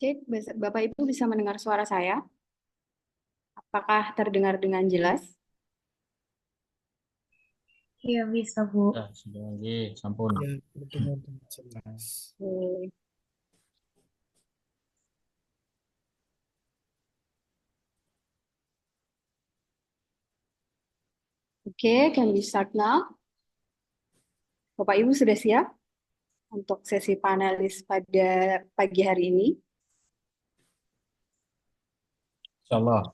Cek, Bapak Ibu bisa mendengar suara saya? Apakah terdengar dengan jelas? Iya bisa Bu. Ya, sudah lagi, sampun. Ya, terdengar dengan jelas. Oke, can we start now? Bapak Ibu sudah siap untuk sesi panelis pada pagi hari ini? Insya Allah.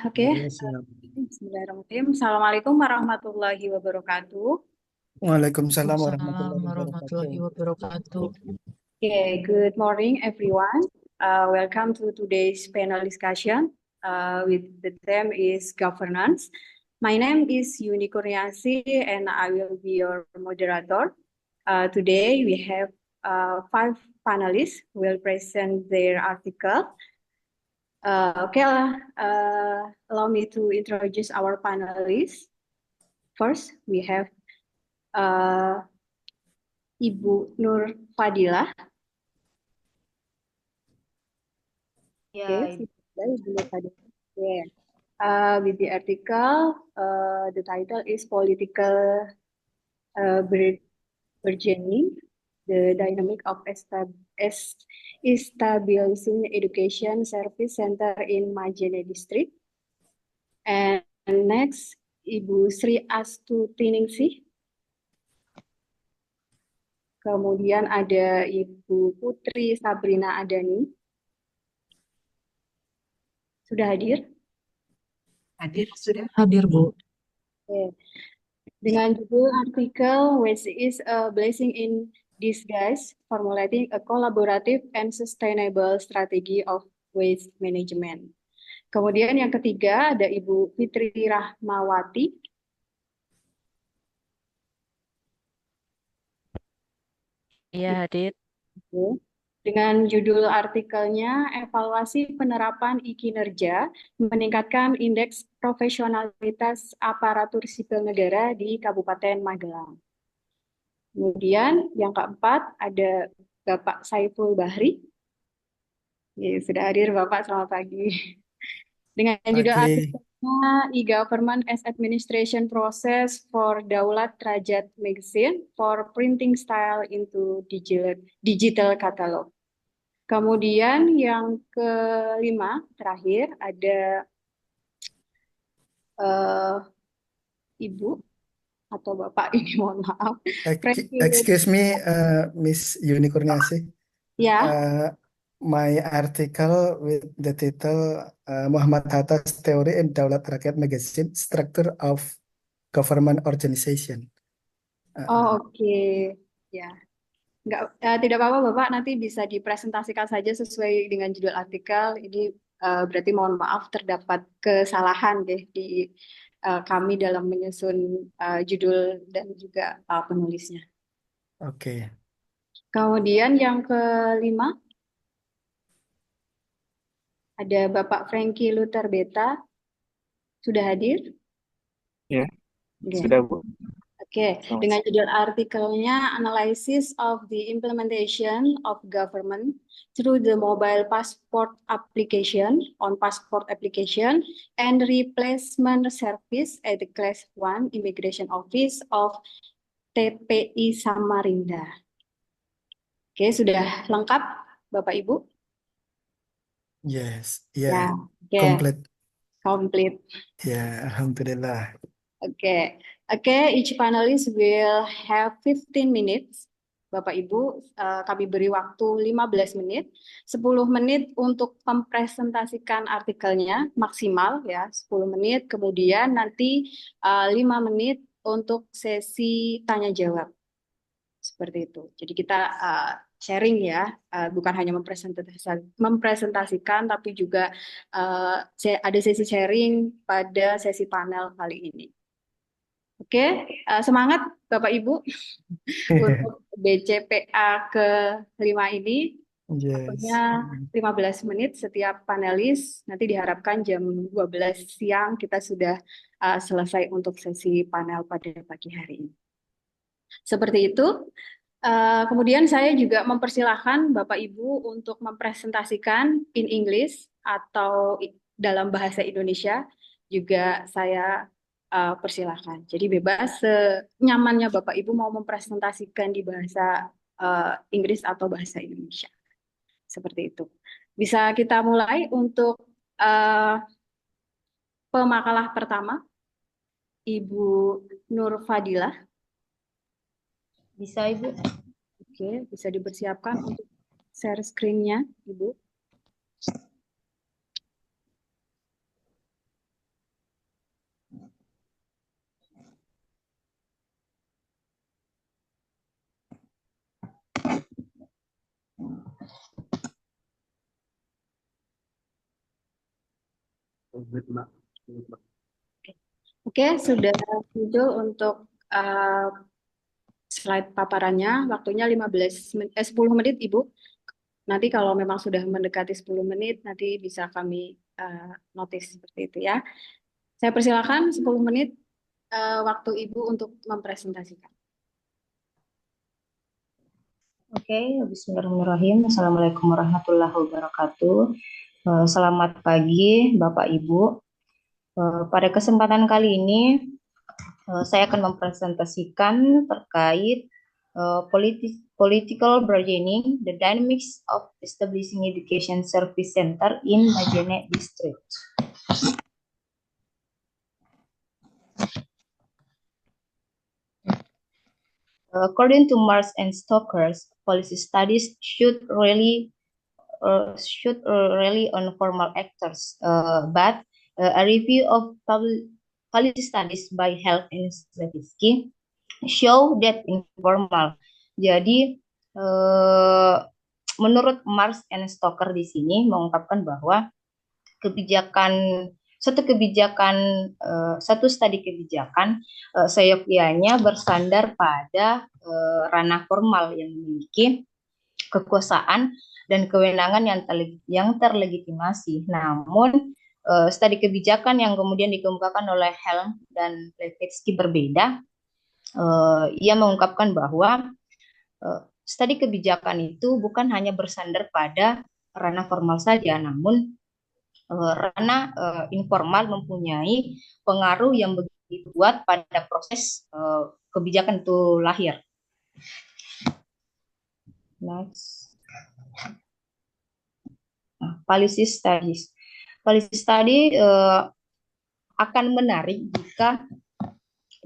Oke, Ya, siap. Bismillahirrahmanirrahim. Assalamualaikum warahmatullahi wabarakatuh. Waalaikumsalam Waalaikumsalam warahmatullahi wabarakatuh. warahmatullahi wabarakatuh. Okay, good morning, everyone. Welcome to today's panel discussion. With the theme is governance. My name is Yuni Kurniasi, and I will be your moderator. Today we have five panelists who will present their article. Allow me to introduce our panelists. First, we have Ibu Nur Fadilah. Ya, Okay, Ibu Nur Fadilah. Yeah. With the article, the title is Political Burgeoning, the Dynamic of Establishing Education Service Center in Majene District. And next, Ibu Sri Astutiningsih. Kemudian ada Ibu Putri Sabrina Adani. Sudah hadir? hadir Bu. Okay. Dengan judul artikel Waste is a Blessing in Disguise, Formulating a Collaborative and Sustainable Strategy of Waste Management. Kemudian yang ketiga ada Ibu Fitri Rahmawati. Iya hadir. Dengan judul artikelnya Evaluasi Penerapan E-Kinerja Meningkatkan Indeks Profesionalitas Aparatur Sipil Negara di Kabupaten Magelang. Kemudian yang keempat ada Bapak Saiful Bahri. Ya, sudah hadir Bapak, selamat pagi. Dengan judul Pagi. artikelnya E-Government as Administration Process for Daulat Trajat Magazine for Printing Style into Digital Catalog. Kemudian yang kelima terakhir ada Ibu atau Bapak ini mohon maaf. Excuse me, Miss Yuni Kurniasi. Ya, My article with the title Muhammad Hatta's Theory in Daulat Rakyat Magazine, Structure of Government Organization. oke. Ya, tidak apa-apa Bapak, nanti bisa dipresentasikan saja sesuai dengan judul artikel. Ini berarti mohon maaf terdapat kesalahan deh di kami dalam menyusun judul dan juga penulisnya. Oke. Kemudian yang kelima ada Bapak Frankie Luther Beta. Sudah hadir? Ya, Oke. sudah Bu. Oke, Selamat dengan judul artikelnya Analysis of the Implementation of Government through the Mobile Passport Application on Passport Application and Replacement Service at the Class 1 Immigration Office of TPI Samarinda. Oke, sudah lengkap Bapak Ibu? Yes, Ya, yeah, oke, complete. complete. Ya, Alhamdulillah. Oke, each panelist will have 15 minutes. Bapak Ibu, kami beri waktu 15 menit, 10 menit untuk mempresentasikan artikelnya maksimal ya, 10 menit, kemudian nanti 5 menit untuk sesi tanya jawab. Seperti itu. Jadi kita sharing ya, bukan hanya mempresentasikan tapi juga ada sesi sharing pada sesi panel kali ini. Oke, semangat Bapak Ibu untuk BCPA ke-5 ini. Yes. Waktunya 15 menit setiap panelis. Nanti diharapkan jam 12 siang kita sudah selesai untuk sesi panel pada pagi hari ini. Seperti itu. Kemudian saya juga mempersilahkan Bapak Ibu untuk mempresentasikan in English atau dalam bahasa Indonesia juga saya persilahkan. Jadi bebas senyamannya Bapak Ibu mau mempresentasikan di bahasa Inggris atau bahasa Indonesia. Seperti itu. Bisa kita mulai untuk pemakalah pertama, Ibu Nur Fadilah. Bisa, Ibu. Oke, bisa dipersiapkan untuk share screen-nya, Ibu. Oke, sudah muncul untuk slide paparannya. Waktunya 10 menit, Ibu. Nanti kalau memang sudah mendekati 10 menit, nanti bisa kami notice seperti itu ya. Saya persilakan 10 menit waktu Ibu untuk mempresentasikan. Oke, bismillahirrahmanirrahim. Assalamualaikum warahmatullahi wabarakatuh. Selamat pagi, Bapak Ibu. Pada kesempatan kali ini, saya akan mempresentasikan terkait political bargaining, the dynamics of establishing education service center in Majene District. According to Mars and Stoker's, policy studies should rely on formal actors, but a review of policy studies by Health and Stravinsky show that informal. Jadi menurut Mars and Stoker di sini mengungkapkan bahwa satu studi kebijakan seyogyanya bersandar pada ranah formal yang memiliki kekuasaan dan kewenangan yang terlegitimasi. Namun studi kebijakan yang kemudian dikemukakan oleh Helm dan Levitsky berbeda. Ia mengungkapkan bahwa studi kebijakan itu bukan hanya bersandar pada ranah formal saja, namun ranah informal mempunyai pengaruh yang begitu kuat pada proses kebijakan itu lahir. Next. Policy studies. Policy study akan menarik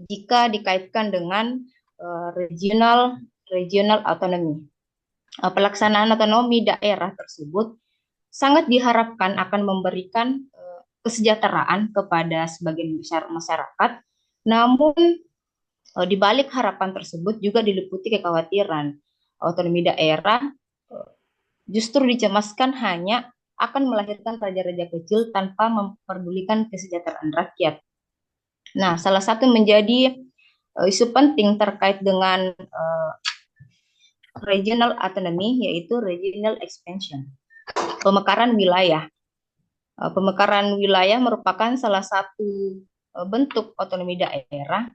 jika dikaitkan dengan regional autonomy. Pelaksanaan otonomi daerah tersebut sangat diharapkan akan memberikan kesejahteraan kepada sebagian besar masyarakat. Namun di balik harapan tersebut juga diliputi kekhawatiran otonomi daerah justru dicemaskan hanya akan melahirkan raja-raja kecil tanpa memperdulikan kesejahteraan rakyat. Nah, salah satu menjadi isu penting terkait dengan regional autonomy yaitu regional expansion. Pemekaran wilayah. Pemekaran wilayah merupakan salah satu bentuk otonomi daerah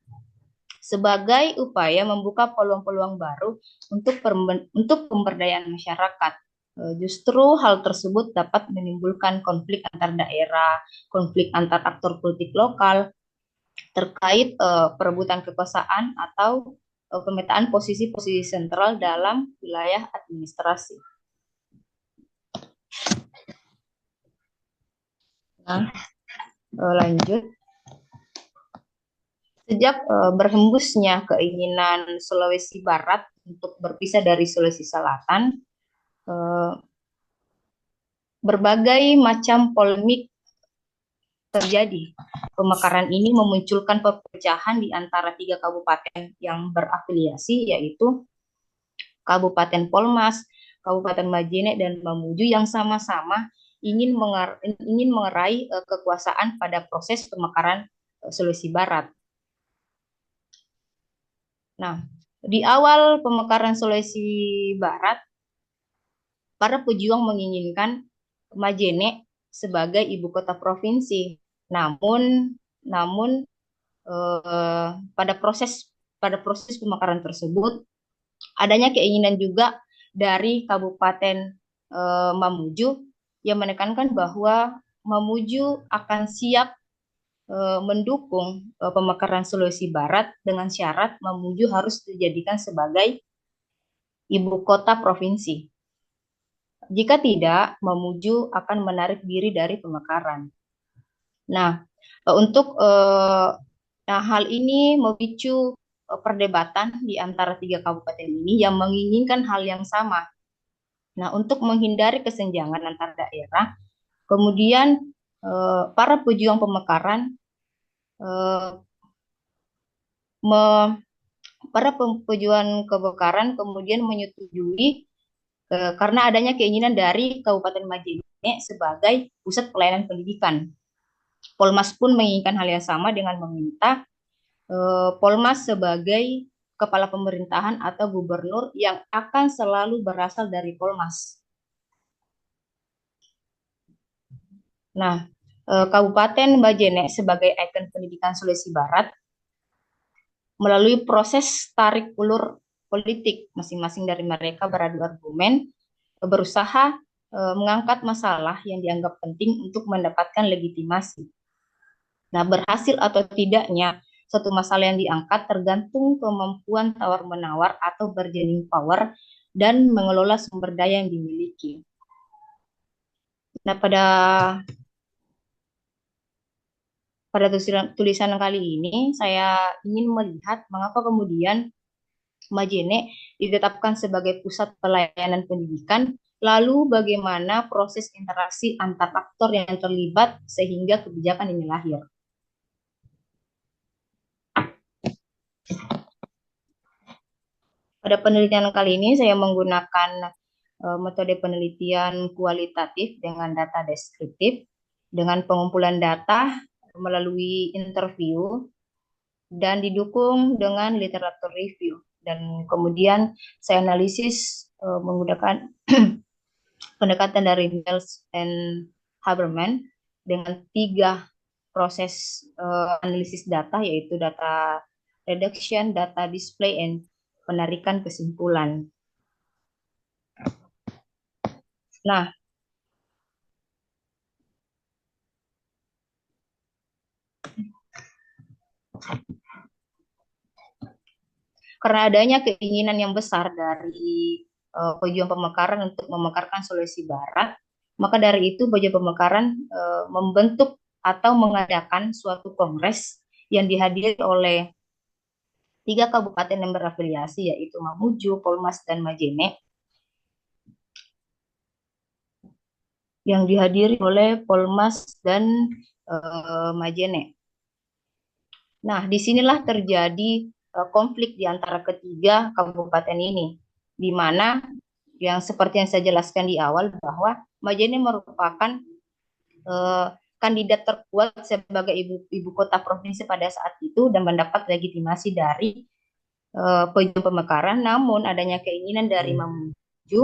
sebagai upaya membuka peluang-peluang baru untuk pemberdayaan masyarakat. Justru hal tersebut dapat menimbulkan konflik antar daerah, konflik antar aktor politik lokal terkait perebutan kekuasaan atau pemetaan posisi-posisi sentral dalam wilayah administrasi. Nah, lanjut. Sejak berhembusnya keinginan Sulawesi Barat untuk berpisah dari Sulawesi Selatan, berbagai macam polemik terjadi. Pemekaran ini memunculkan perpecahan di antara 3 kabupaten yang berafiliasi, yaitu Kabupaten Polmas, Kabupaten Majene, dan Mamuju yang sama-sama ingin mengerai kekuasaan pada proses pemekaran Sulawesi Barat. Nah, di awal pemekaran Sulawesi Barat, para pejuang menginginkan Majene sebagai ibu kota provinsi. Namun pada proses pemekaran tersebut, adanya keinginan juga dari Kabupaten Mamuju yang menekankan bahwa Mamuju akan siap mendukung pemekaran Sulawesi Barat dengan syarat Mamuju harus dijadikan sebagai ibu kota provinsi. Jika tidak, Mamuju akan menarik diri dari pemekaran. Nah, untuk hal ini memicu perdebatan di antara 3 kabupaten ini yang menginginkan hal yang sama. Nah, untuk menghindari kesenjangan antar daerah, kemudian para pejuang pemekaran para pejuang kebakaran kemudian menyetujui karena adanya keinginan dari Kabupaten Majene sebagai pusat pelayanan pendidikan. Polmas pun menginginkan hal yang sama dengan meminta Polmas sebagai kepala pemerintahan atau gubernur yang akan selalu berasal dari Polmas. Nah, Kabupaten Majene sebagai ikon pendidikan Sulawesi Barat melalui proses tarik ulur politik, masing-masing dari mereka beradu argumen, berusaha mengangkat masalah yang dianggap penting untuk mendapatkan legitimasi. Nah, berhasil atau tidaknya satu masalah yang diangkat tergantung kemampuan tawar-menawar atau bargaining power dan mengelola sumber daya yang dimiliki. Nah, pada tulisan kali ini saya ingin melihat mengapa kemudian Majene ditetapkan sebagai pusat pelayanan pendidikan, lalu bagaimana proses interaksi antar aktor yang terlibat sehingga kebijakan ini lahir. Pada penelitian kali ini saya menggunakan metode penelitian kualitatif dengan data deskriptif, dengan pengumpulan data melalui interview dan didukung dengan literatur review. Dan kemudian saya analisis menggunakan pendekatan dari Niels and Haberman dengan 3 proses analisis data, yaitu data reduction, data display, and penarikan kesimpulan. Nah, karena adanya keinginan yang besar dari pejuang pemekaran untuk memekarkan Sulawesi Barat, maka dari itu pejuang pemekaran membentuk atau mengadakan suatu kongres yang dihadiri oleh 3 kabupaten yang berafiliasi, yaitu Mamuju, Polmas, dan Majene, yang dihadiri oleh Polmas dan Majene. Nah, disinilah terjadi konflik di antara ketiga kabupaten ini, di mana yang seperti yang saya jelaskan di awal bahwa Majene merupakan kandidat terkuat sebagai ibu kota provinsi pada saat itu dan mendapat legitimasi dari pejuang pemekaran. Namun adanya keinginan dari Mamuju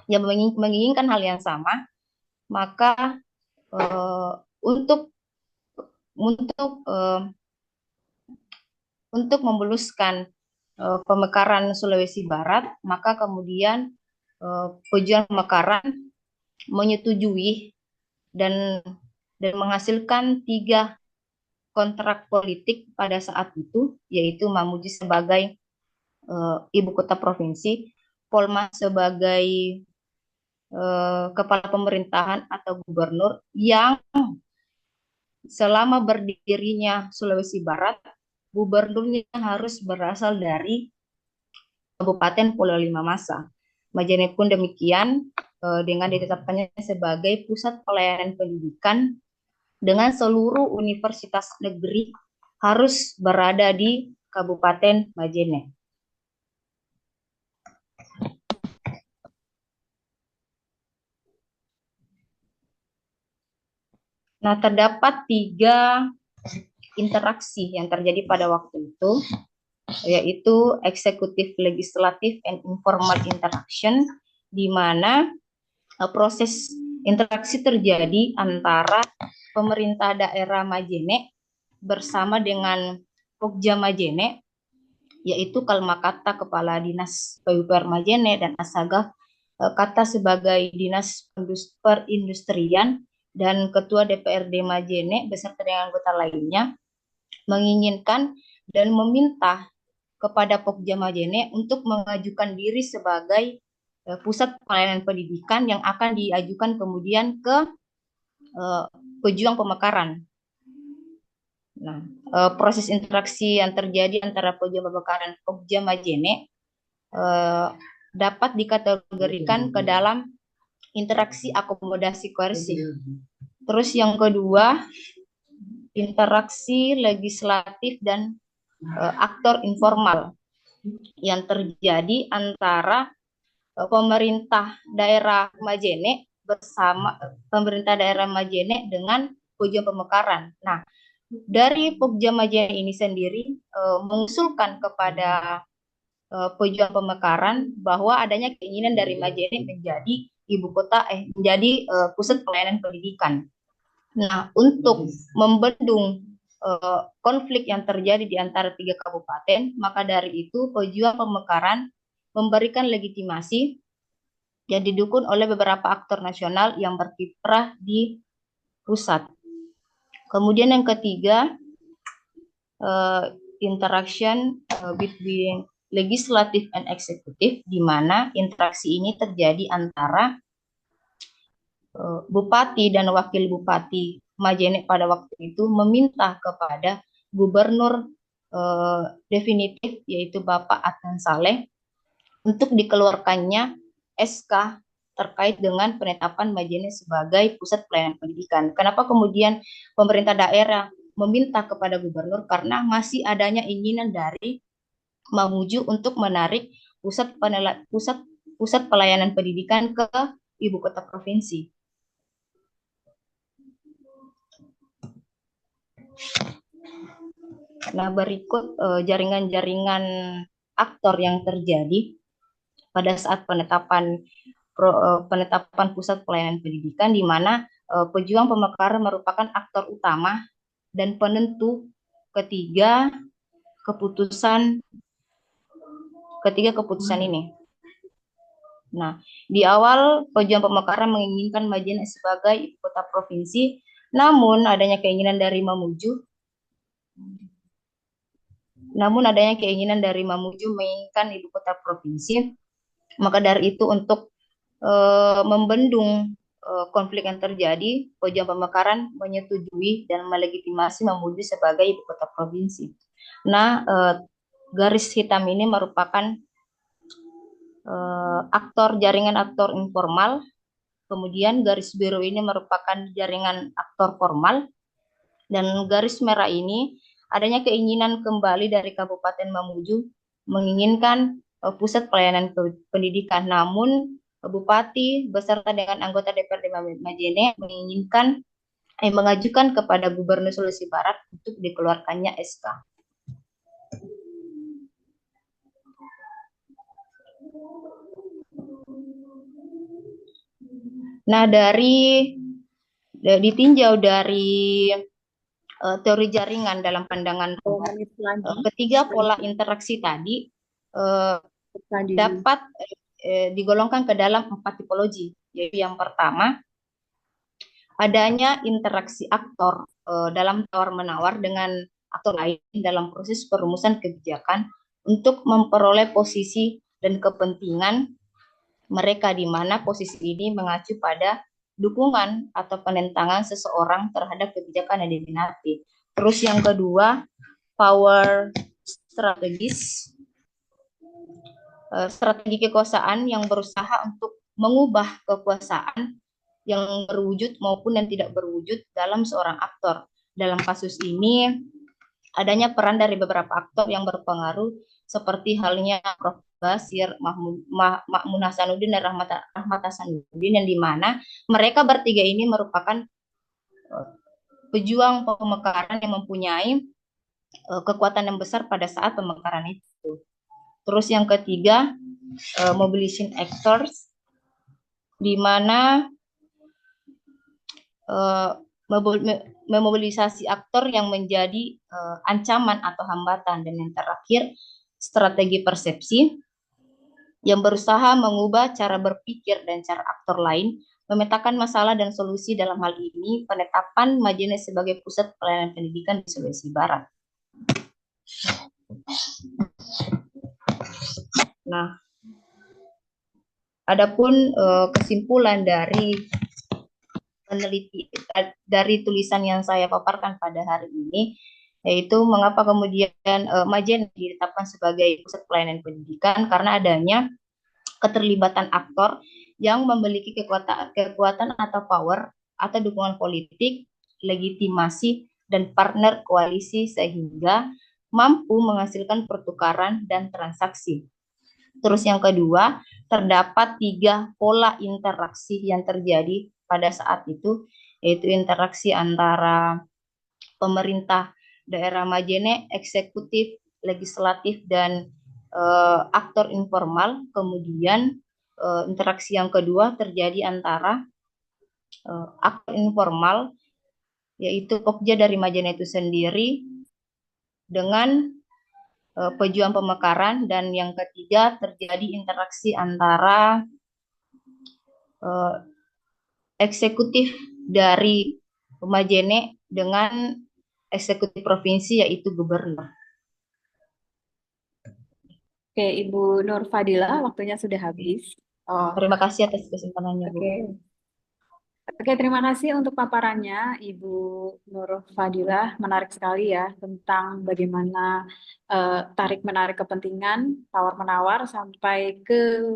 yang menginginkan hal yang sama, maka untuk memuluskan pemekaran Sulawesi Barat, maka kemudian pejuang pemekaran menyetujui dan menghasilkan 3 kontrak politik pada saat itu, yaitu Mamuju sebagai ibu kota provinsi, Polmas sebagai kepala pemerintahan atau gubernur yang selama berdirinya Sulawesi Barat, gubernurnya harus berasal dari Kabupaten Pulau Lima Masa. Majene pun demikian dengan ditetapkannya sebagai pusat pelayanan pendidikan dengan seluruh universitas negeri harus berada di Kabupaten Majene. Nah, terdapat 3 interaksi yang terjadi pada waktu itu, yaitu eksekutif, legislatif, and informal interaction, di mana proses interaksi terjadi antara pemerintah daerah Majene bersama dengan Pokja Majene yaitu Kalmakata Kepala Dinas PUPR Majene dan Asagaf Kata sebagai Dinas Perindustrian dan Ketua DPRD Majene beserta dengan anggota lainnya menginginkan dan meminta kepada Pokja Majene untuk mengajukan diri sebagai pusat pelayanan pendidikan yang akan diajukan kemudian ke Pejuang Pemekaran. Nah, proses interaksi yang terjadi antara Pejuang Pemekaran dan Pokja Majene dapat dikategorikan ke dalam interaksi akomodasi koersif. Terus yang kedua, interaksi legislatif dan aktor informal yang terjadi antara pemerintah daerah Majene bersama pemerintah daerah Majene dengan Pejuang Pemekaran. Nah, dari Pokja Majene ini sendiri mengusulkan kepada Pejuang Pemekaran bahwa adanya keinginan dari Majene menjadi ibu kota menjadi pusat pelayanan pendidikan. Nah, untuk membendung konflik yang terjadi di antara 3 kabupaten, maka dari itu Pejuang Pemekaran memberikan legitimasi yang didukung oleh beberapa aktor nasional yang berkiprah di pusat. Kemudian yang ketiga, interaction between legislatif and eksekutif, di mana interaksi ini terjadi antara Bupati dan Wakil Bupati Majene pada waktu itu meminta kepada Gubernur definitif yaitu Bapak Adnan Saleh untuk dikeluarkannya SK terkait dengan penetapan Majene sebagai pusat pelayanan pendidikan. Kenapa kemudian pemerintah daerah meminta kepada gubernur? Karena masih adanya keinginan dari Mamuju untuk menarik pusat pelayanan pendidikan ke ibu kota provinsi. Nah, berikut jaringan-jaringan aktor yang terjadi pada saat penetapan pusat pelayanan pendidikan, di mana Pejuang Pemekaran merupakan aktor utama dan penentu ketiga keputusan ini. Nah, di awal Pejuang Pemekaran menginginkan Majene sebagai ibu kota provinsi, namun adanya keinginan dari Mamuju menginginkan ibu kota provinsi. Maka dari itu untuk membendung konflik yang terjadi, Pejuang Pemekaran menyetujui dan melegitimasi Mamuju sebagai ibu kota provinsi. Nah, garis hitam ini merupakan jaringan aktor informal, kemudian garis biru ini merupakan jaringan aktor formal, dan garis merah ini adanya keinginan kembali dari Kabupaten Mamuju menginginkan pusat pelayanan pendidikan, namun Bupati beserta dengan anggota DPRD Majene mengajukan kepada Gubernur Sulawesi Barat untuk dikeluarkannya SK. Nah, ditinjau dari teori jaringan dalam pandangan ketiga pola interaksi tadi dapat digolongkan ke dalam 4 tipologi, yaitu yang pertama adanya interaksi aktor dalam tawar-menawar dengan aktor lain dalam proses perumusan kebijakan untuk memperoleh posisi dan kepentingan mereka, di mana posisi ini mengacu pada dukungan atau penentangan seseorang terhadap kebijakan yang diminati. Terus yang kedua, power strategis, strategi kekuasaan yang berusaha untuk mengubah kekuasaan yang berwujud maupun yang tidak berwujud dalam seorang aktor. Dalam kasus ini adanya peran dari beberapa aktor yang berpengaruh seperti halnya Prof. Basir, Ma'mun Hasanuddin dan Rahmat Hasanuddin, yang dimana mereka bertiga ini merupakan pejuang pemekaran yang mempunyai kekuatan yang besar pada saat pemekaran itu. Terus yang ketiga, mobilization actors, di mana memobilisasi aktor yang menjadi ancaman atau hambatan. Dan yang terakhir, strategi persepsi yang berusaha mengubah cara berpikir dan cara aktor lain, memetakan masalah dan solusi dalam hal ini penetapan Majene sebagai pusat pelayanan pendidikan di Sulawesi Barat. Nah, adapun kesimpulan dari tulisan yang saya paparkan pada hari ini, yaitu mengapa kemudian Majene ditetapkan sebagai pusat pelayanan pendidikan, karena adanya keterlibatan aktor yang memiliki kekuatan atau power atau dukungan politik, legitimasi, dan partner koalisi sehingga mampu menghasilkan pertukaran dan transaksi. Terus yang kedua, terdapat 3 pola interaksi yang terjadi pada saat itu, yaitu interaksi antara pemerintah daerah Majene, eksekutif, legislatif, dan aktor informal. Kemudian interaksi yang kedua terjadi antara aktor informal, yaitu Pokja dari Majene itu sendiri, dengan pejuang pemekaran, dan yang ketiga terjadi interaksi antara eksekutif dari Majene dengan eksekutif provinsi, yaitu gubernur. Oke, Ibu Nur Fadila, waktunya sudah habis. Terima kasih atas kesempatannya, Bu. Oke, terima kasih untuk paparannya, Ibu Nur Fadilah. Menarik sekali ya tentang bagaimana tarik-menarik kepentingan, tawar-menawar, sampai ke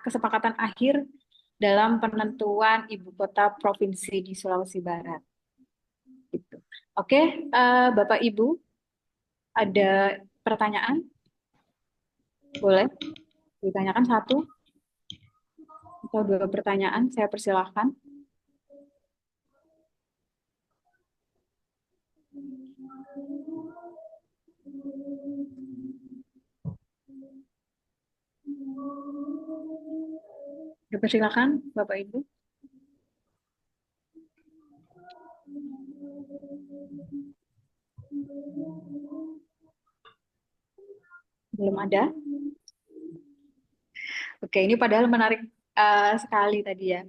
kesepakatan akhir dalam penentuan ibu kota provinsi di Sulawesi Barat. Gitu. Oke, Bapak Ibu, ada pertanyaan? Boleh ditanyakan 1 atau 2 pertanyaan, saya persilahkan. Dipersilakan, Bapak Ibu. Belum ada? Oke, ini padahal menarik sekali tadi ya.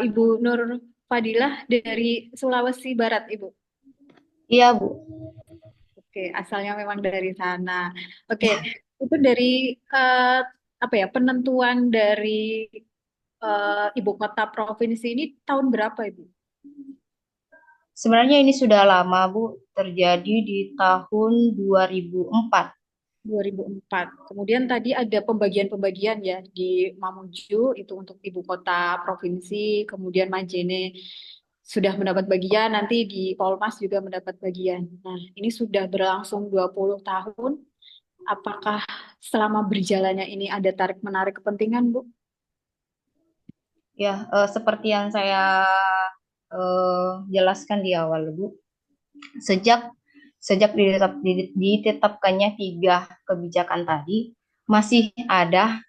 Ibu Nur Fadilah dari Sulawesi Barat, Ibu. Iya, Bu. Oke, asalnya memang dari sana. Oke, itu dari apa ya, penentuan dari ibu kota provinsi ini tahun berapa, Ibu? Sebenarnya ini sudah lama, Bu, terjadi di tahun 2004. 2004. Kemudian tadi ada pembagian-pembagian ya di Mamuju itu untuk ibu kota provinsi, kemudian Majene sudah mendapat bagian, nanti di Polmas juga mendapat bagian. Nah, ini sudah berlangsung 20 tahun. Apakah selama berjalannya ini ada tarik-menarik kepentingan, Bu? Ya, seperti yang saya jelaskan di awal, Bu. Sejak ditetapkannya 3 kebijakan tadi, masih ada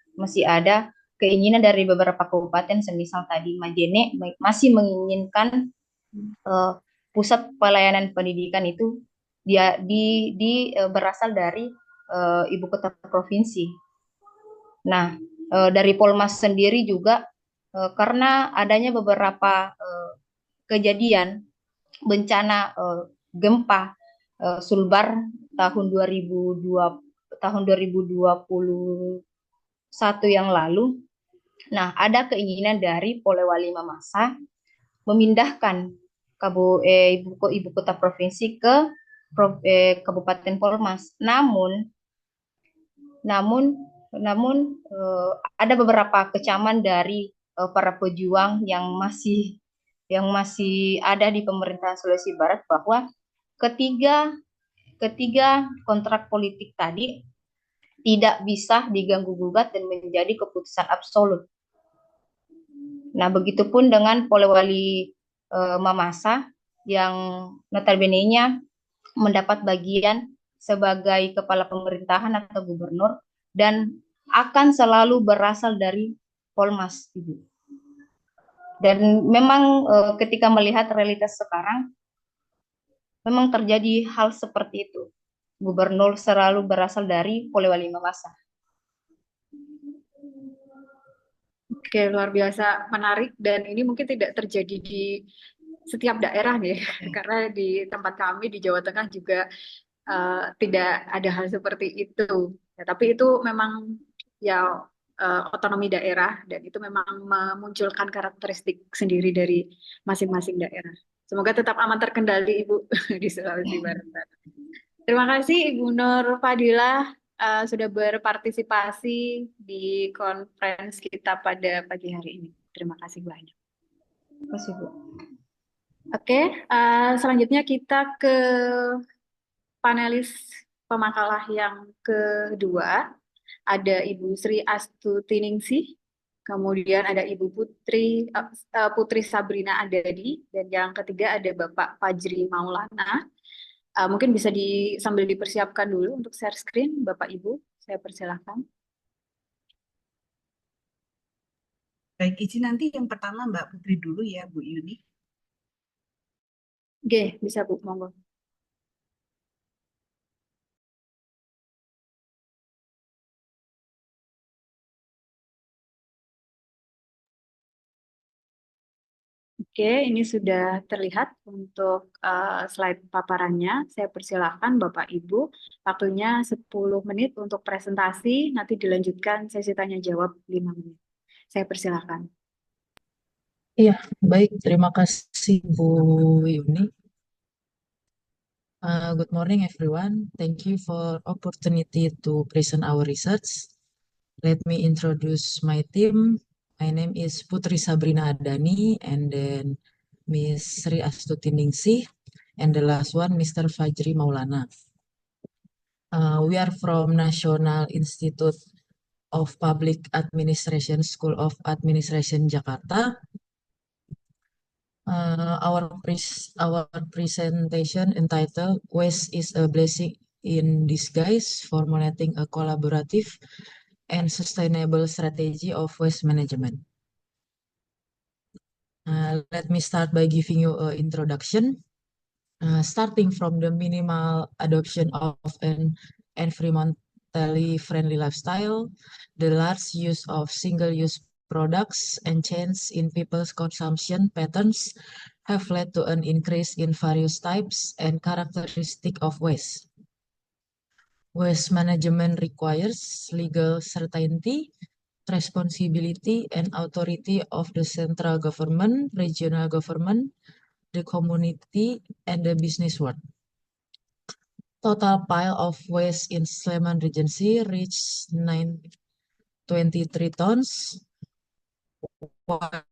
keinginan dari beberapa kabupaten, semisal tadi Majene masih menginginkan pusat pelayanan pendidikan itu berasal dari ibu kota provinsi. Nah, dari Polmas sendiri juga karena adanya beberapa kejadian bencana gempa Sulbar tahun 2021 yang lalu. Nah, ada keinginan dari Polewali Mamasa memindahkan ibu kota provinsi ke Kabupaten Polmas. Namun ada beberapa kecaman dari para pejuang yang masih ada di pemerintahan Sulawesi Barat bahwa ketiga kontrak politik tadi tidak bisa diganggu-gugat dan menjadi keputusan absolut. Nah, begitupun dengan Polewali Mamasa yang notabene-nya mendapat bagian sebagai kepala pemerintahan atau gubernur dan akan selalu berasal dari Polmas, Ibu. Dan memang ketika melihat realitas sekarang, memang terjadi hal seperti itu. gubernur selalu berasal dari Polewali Mamasa. Oke, luar biasa menarik dan ini mungkin tidak terjadi di setiap daerah nih, karena di tempat kami di Jawa Tengah juga tidak ada hal seperti itu. Ya, tapi itu memang ya otonomi daerah dan itu memang memunculkan karakteristik sendiri dari masing-masing daerah. Semoga tetap aman terkendali Ibu di Sulawesi Barat. Terima kasih Ibu Nur Fadilah sudah berpartisipasi di conference kita pada pagi hari ini. Terima kasih banyak. Terima kasih, Bu. Oke, selanjutnya kita ke panelis pemakalah yang kedua. Ada Ibu Sri Astutiningsih, kemudian ada Ibu Putri Sabrina Adadi, dan yang ketiga ada Bapak Fajri Maulana. Mungkin bisa sambil dipersiapkan dulu untuk share screen, Bapak Ibu, saya persilahkan. Baik, izin nanti yang pertama Mbak Putri dulu ya, Bu Yuni. Oke, bisa Bu, monggo. Oke, ini sudah terlihat untuk slide paparannya. Saya persilahkan Bapak Ibu, waktunya 10 menit untuk presentasi, nanti dilanjutkan sesi tanya jawab 5 menit. Saya persilahkan. Iya, baik. Terima kasih Bu Yuni. Good morning, everyone. Thank you for opportunity to present our research. Let me introduce my team. My name is Putri Sabrina Adani, and then Miss Sri Astuti and the last one, Mr. Fajri Maulana. We are from National Institute of Public Administration, School of Administration, Jakarta. Our presentation entitled "Waste is a Blessing in Disguise: Formulating a Collaborative and Sustainable Strategy of Waste Management." Let me start by giving you an introduction. Starting from the minimal adoption of an environmentally friendly lifestyle, the large use of single-use products, and change in people's consumption patterns have led to an increase in various types and characteristics of waste. Waste management requires legal certainty, responsibility, and authority of the central government, regional government, the community, and the business world. Total pile of waste in Sleman Regency reached 923 tons, while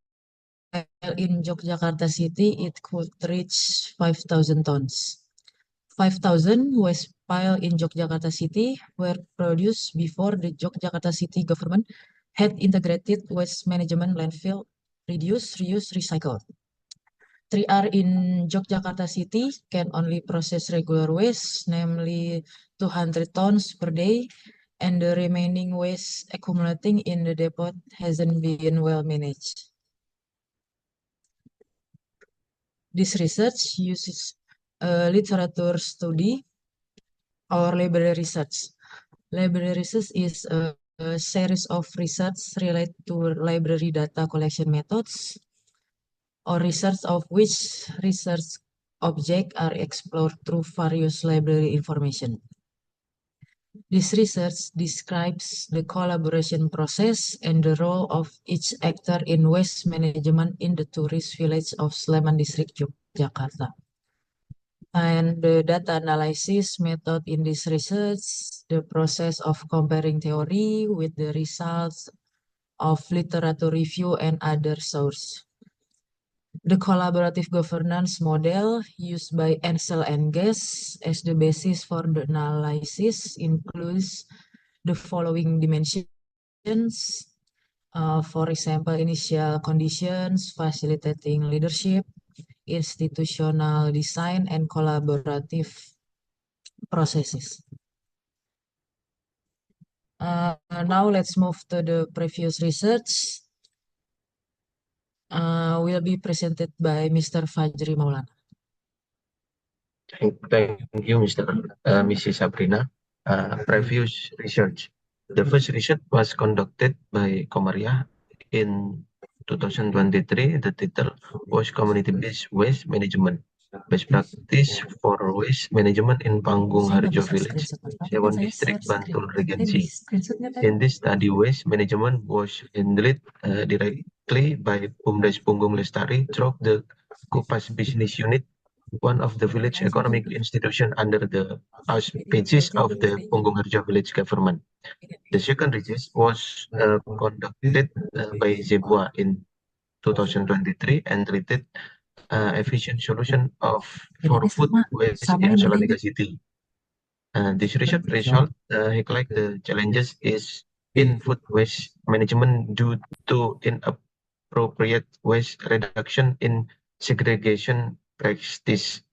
in Yogyakarta City it could reach 5,000 tons. 5,000 waste pile in Yogyakarta City were produced before the Yogyakarta City government had integrated waste management landfill, reduce, reuse, recycle. 3R in Yogyakarta City can only process regular waste, namely 200 tons per day, and the remaining waste accumulating in the depot hasn't been well managed. This research uses a literature study or library research. Library research is a series of research related to library data collection methods, or research of which research objects are explored through various library information. This research describes the collaboration process and the role of each actor in waste management in the tourist village of Sleman District, Yogyakarta. And the data analysis method in this research, the process of comparing theory with the results of literature review and other sources. The collaborative governance model used by Ansel and Guest as the basis for the analysis includes the following dimensions. For example, initial conditions, facilitating leadership, institutional design, and collaborative processes. Now let's move to the previous research. Will be presented by Mr. Fajri Maulana. Thank you, Mrs. Sabrina. Previous research. The first research was conducted by Komaria in 2023. The title was Community-Based Waste Management. Best practice for waste management in Panggung Saya nggak Harjo bisa Village, screenshot Mas, tapi kan Sewon saya District, share Bantul, screen. Di Regency. screenshotnya tadi. In this study, waste management was handled directly by Bumdes Punggung Lestari through the Kupas Business Unit, one of the village economic institution under the auspices of the Punggung Harjo Village government. The second research was conducted by Zebua in 2023 and treated efficient solution for food waste in Salatiga City. This research result highlight the challenges is in food waste management due to inappropriate waste reduction in segregation practice.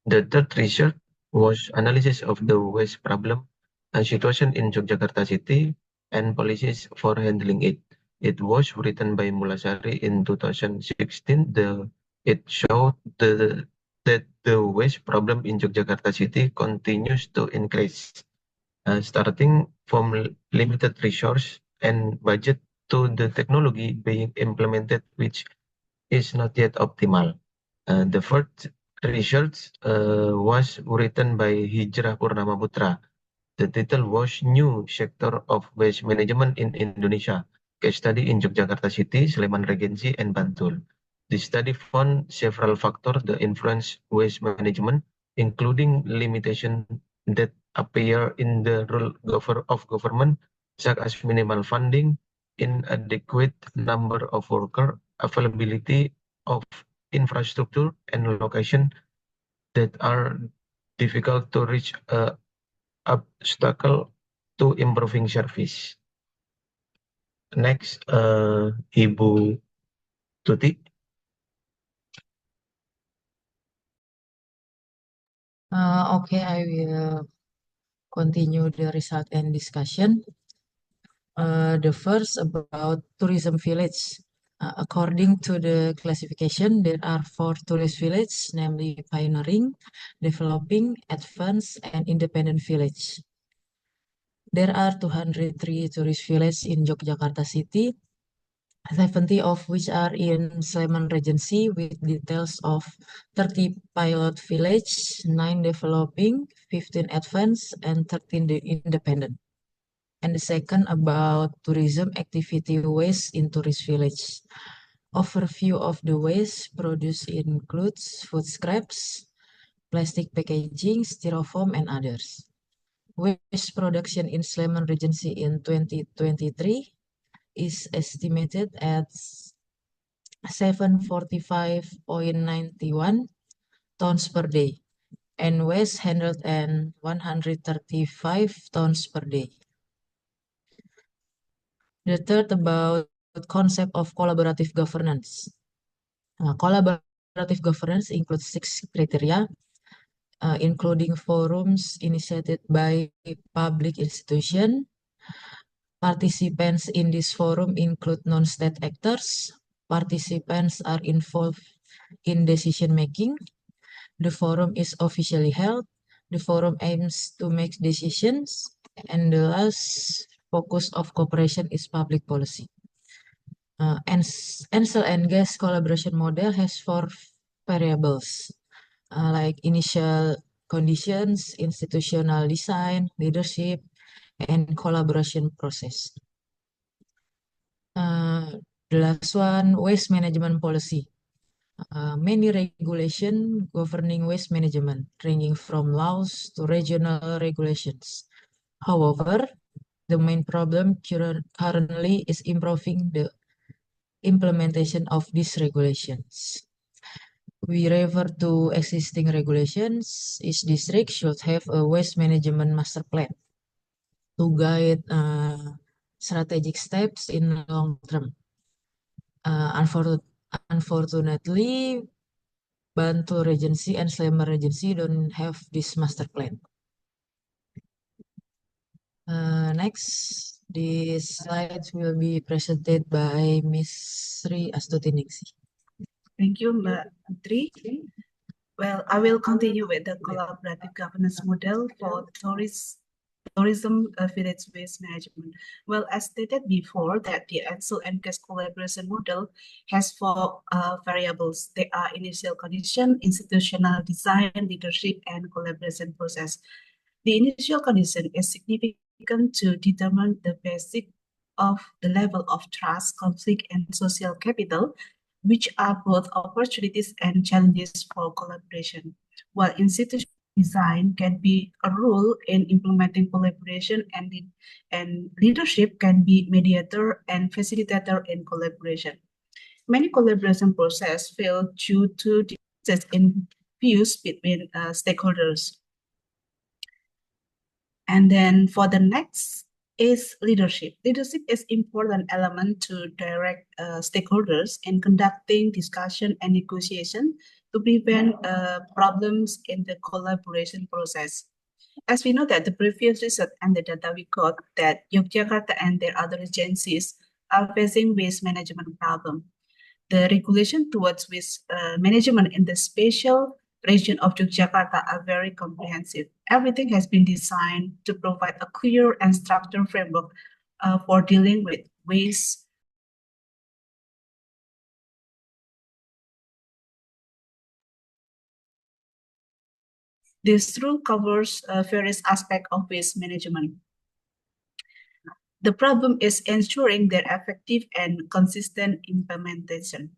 The third research was analysis of the waste problem situation in Yogyakarta City and policies for handling it. It was written by Mulasari in 2016. It showed that the waste problem in Yogyakarta City continues to increase, starting from limited resource and budget to the technology being implemented, which is not yet optimal. The fourth research was written by Hijrah Purnama Putra. The title was New Sector of Waste Management in Indonesia, case study in Yogyakarta City, Sleman Regency, and Bantul. The study found several factors that influence waste management, including limitations that appear in the role of government, such as minimal funding, inadequate number of workers, availability of infrastructure, and location that are difficult to reach, obstacle to improving service. Next, Ibu Tuti. Okay, I will continue the result and discussion. The first about tourism village. According to the classification, there are 4 tourist villages, namely pioneering, developing, advanced, and independent village. There are 203 tourist villages in Yogyakarta City, 70 of which are in Sleman Regency with details of 30 pilot village, 9 developing, 15 advanced, and 13 independent. And the second about tourism activity waste in tourist village. Overview of the waste produced includes food scraps, plastic packaging, styrofoam, and others. Waste production in Sleman Regency in 2023 is estimated at 745.91 tons per day, and waste handled at 135 tons per day. The third about concept of collaborative governance. Collaborative governance includes 6 criteria, including forums initiated by public institution. Participants in this forum include non-state actors. Participants are involved in decision making. The forum is officially held. The forum aims to make decisions. And the last focus of cooperation is public policy. Ansel and Guest collaboration model has 4 variables, like initial conditions, institutional design, leadership, and collaboration process. The last one, waste management policy. Many regulations governing waste management, ranging from laws to regional regulations. However, the main problem currently is improving the implementation of these regulations. We refer to existing regulations. Each district should have a waste management master plan to guide strategic steps in long term. Unfortunately, Bantul Regency and Sleman Regency don't have this master plan. Next, these slides will be presented by Ms. Sri Astuti Ningsih. Thank you, Mbak Putri. Well, I will continue with the collaborative governance model for tourism village waste management. Well, as stated before, that the Ansel and Case collaboration model has four variables. They are initial condition, institutional design, leadership, and collaboration process. The initial condition is significant to determine the basic of the level of trust, conflict, and social capital, which are both opportunities and challenges for collaboration. While institutional design can be a role in implementing collaboration, and leadership can be mediator and facilitator in collaboration. Many collaboration processes fail due to differences in views between stakeholders. And then for the next is leadership. Leadership is important element to direct stakeholders in conducting discussion and negotiation to prevent problems in the collaboration process. As we know that the previous research and the data we got that Yogyakarta and their other agencies are facing waste management problem. The regulation towards waste management in the spatial region of Yogyakarta are very comprehensive. Everything has been designed to provide a clear and structured framework for dealing with waste. This rule covers various aspects of waste management. The problem is ensuring their effective and consistent implementation.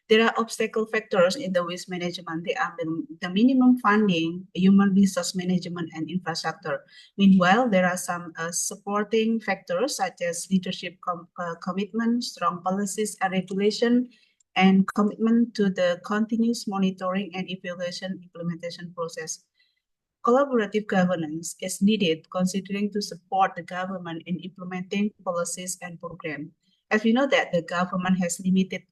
There are obstacle factors in the waste management. They are the minimum funding, human resource management, and infrastructure. Meanwhile, there are some supporting factors such as leadership commitment, strong policies and regulation, and commitment to the continuous monitoring and evaluation implementation process. Collaborative governance is needed considering to support the government in implementing policies and programs. As we know that the government has limited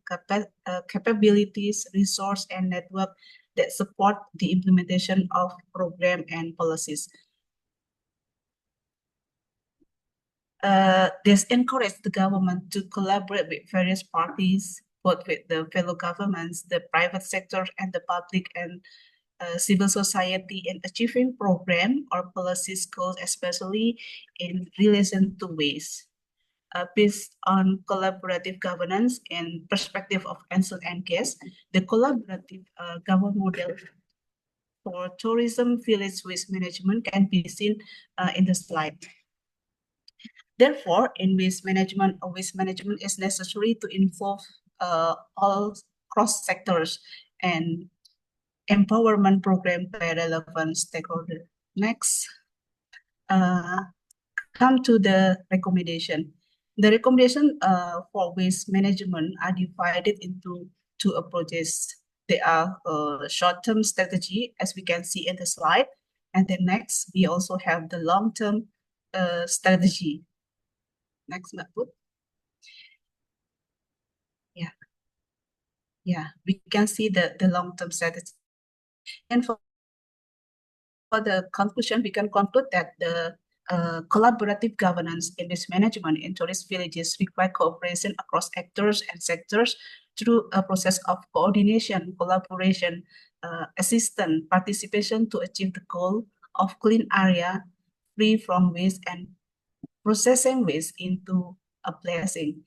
capabilities, resource, and network that support the implementation of program and policies. This encourages the government to collaborate with various parties, both with the fellow governments, the private sector, and the public and civil society in achieving program or policy goals, especially in relation to waste. Based on collaborative governance and perspective of Ansel and Case, the collaborative governance model for tourism village waste management can be seen in the slide. Therefore, in waste management is necessary to involve all cross sectors and empowerment program by relevant stakeholders. Next, come to the recommendation. The recommendation for waste management are divided into two approaches. They are short-term strategy, as we can see in the slide, and then next we also have the long-term strategy. Next, Mbak Put. Yeah, we can see the long-term strategy. And for the conclusion, we can conclude that the collaborative governance in this management in tourist villages require cooperation across actors and sectors through a process of coordination, collaboration, assistance, participation to achieve the goal of clean area free from waste and processing waste into a blessing.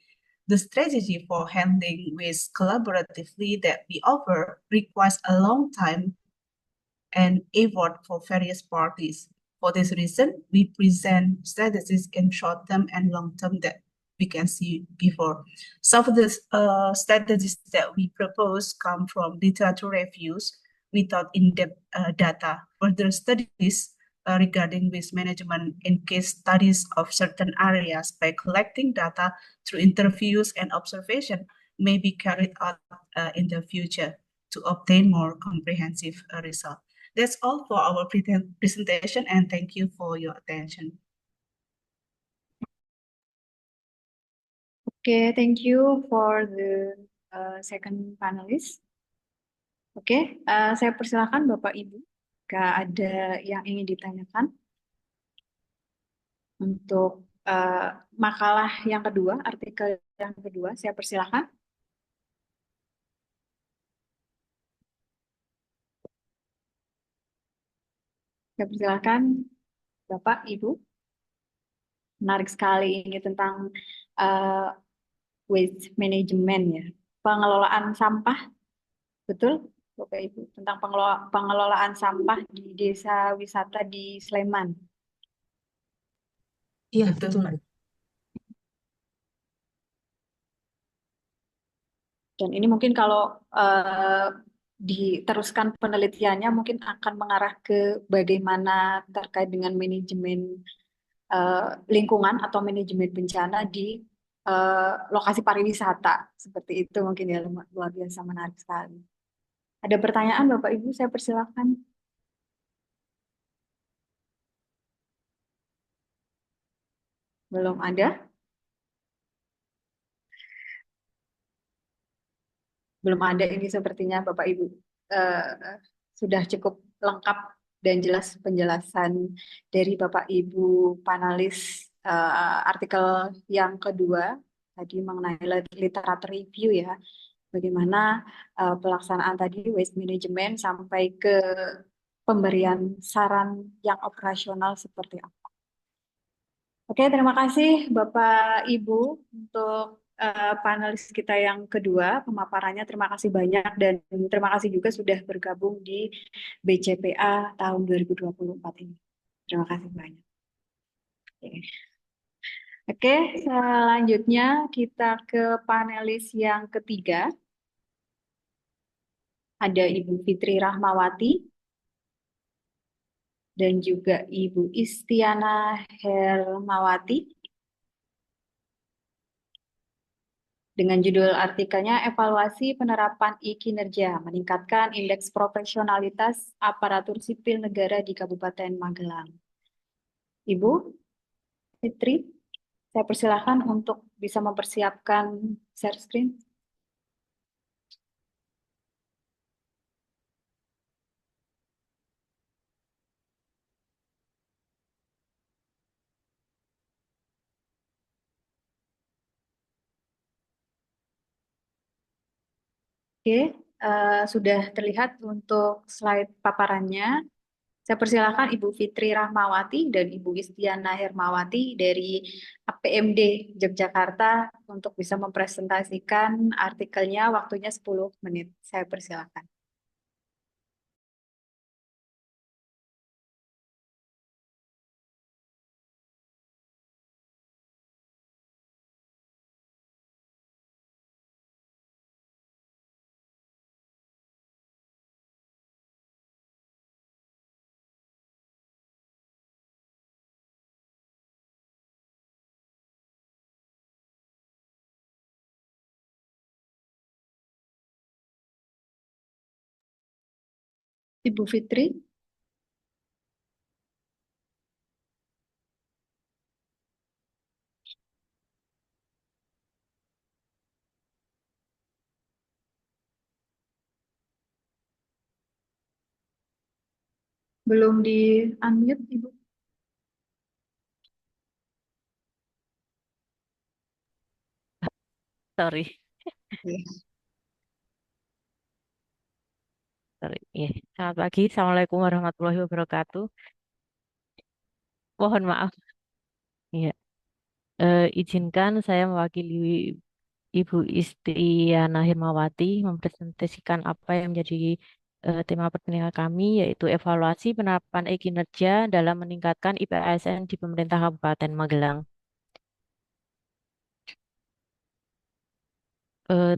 The strategy for handling waste collaboratively that we offer requires a long time and effort for various parties. For this reason, we present strategies in short term and long term that we can see before. Some of the strategies that we propose come from literature reviews without in-depth data. Further studies regarding waste management in case studies of certain areas by collecting data through interviews and observation may be carried out in the future to obtain more comprehensive results. That's all for our presentation, and thank you for your attention. Okay, thank you for the second panelist. Oke, saya persilakan Bapak Ibu, jika ada yang ingin ditanyakan untuk makalah yang kedua, artikel yang kedua, saya persilakan. Saya persilakan Bapak, Ibu. Menarik sekali ini tentang uh, waste management ya. Pengelolaan sampah, betul Bapak Ibu? Tentang pengelolaan sampah di desa wisata di Sleman. Iya, Betul, betul, Mbak. Bu. Dan ini mungkin kalau diteruskan penelitiannya mungkin akan mengarah ke bagaimana terkait dengan manajemen lingkungan atau manajemen bencana di lokasi pariwisata. Seperti itu mungkin ya, luar biasa menarik sekali. Ada pertanyaan Bapak Ibu, saya persilakan. Belum ada? Belum ada ini sepertinya Bapak Ibu. Sudah cukup lengkap dan jelas penjelasan dari Bapak Ibu panelis artikel yang kedua tadi mengenai literatur review ya. Bagaimana pelaksanaan tadi waste management sampai ke pemberian saran yang operasional seperti apa. Oke, terima kasih Bapak Ibu untuk panelis kita yang kedua, pemaparannya terima kasih banyak dan terima kasih juga sudah bergabung di BCPA tahun 2024 ini. Terima kasih banyak. Oke, Oke, selanjutnya kita ke panelis yang ketiga. Ada Ibu Fitri Rahmawati dan juga Ibu Istiana Hermawati. Dengan judul artikelnya Evaluasi Penerapan E-Kinerja Meningkatkan Indeks Profesionalitas Aparatur Sipil Negara di Kabupaten Magelang. Ibu Fitri, saya persilahkan untuk bisa mempersiapkan share screen. Oke, sudah terlihat untuk slide paparannya. Saya persilakan Ibu Fitri Rahmawati dan Ibu Istiana Hermawati dari APMD Yogyakarta untuk bisa mempresentasikan artikelnya, waktunya 10 menit. Saya persilakan. Ibu Fitri. Belum di unmute, Ibu. Sorry, Oke. sorry. Iya. Selamat pagi, Assalamualaikum warahmatullahi wabarakatuh. Mohon maaf. Iya. Izinkan saya mewakili Ibu Istiana Hirmawati mempresentasikan apa yang menjadi tema pertemuan kami, yaitu evaluasi penerapan e-kinerja dalam meningkatkan IPASN di pemerintah Kabupaten Magelang.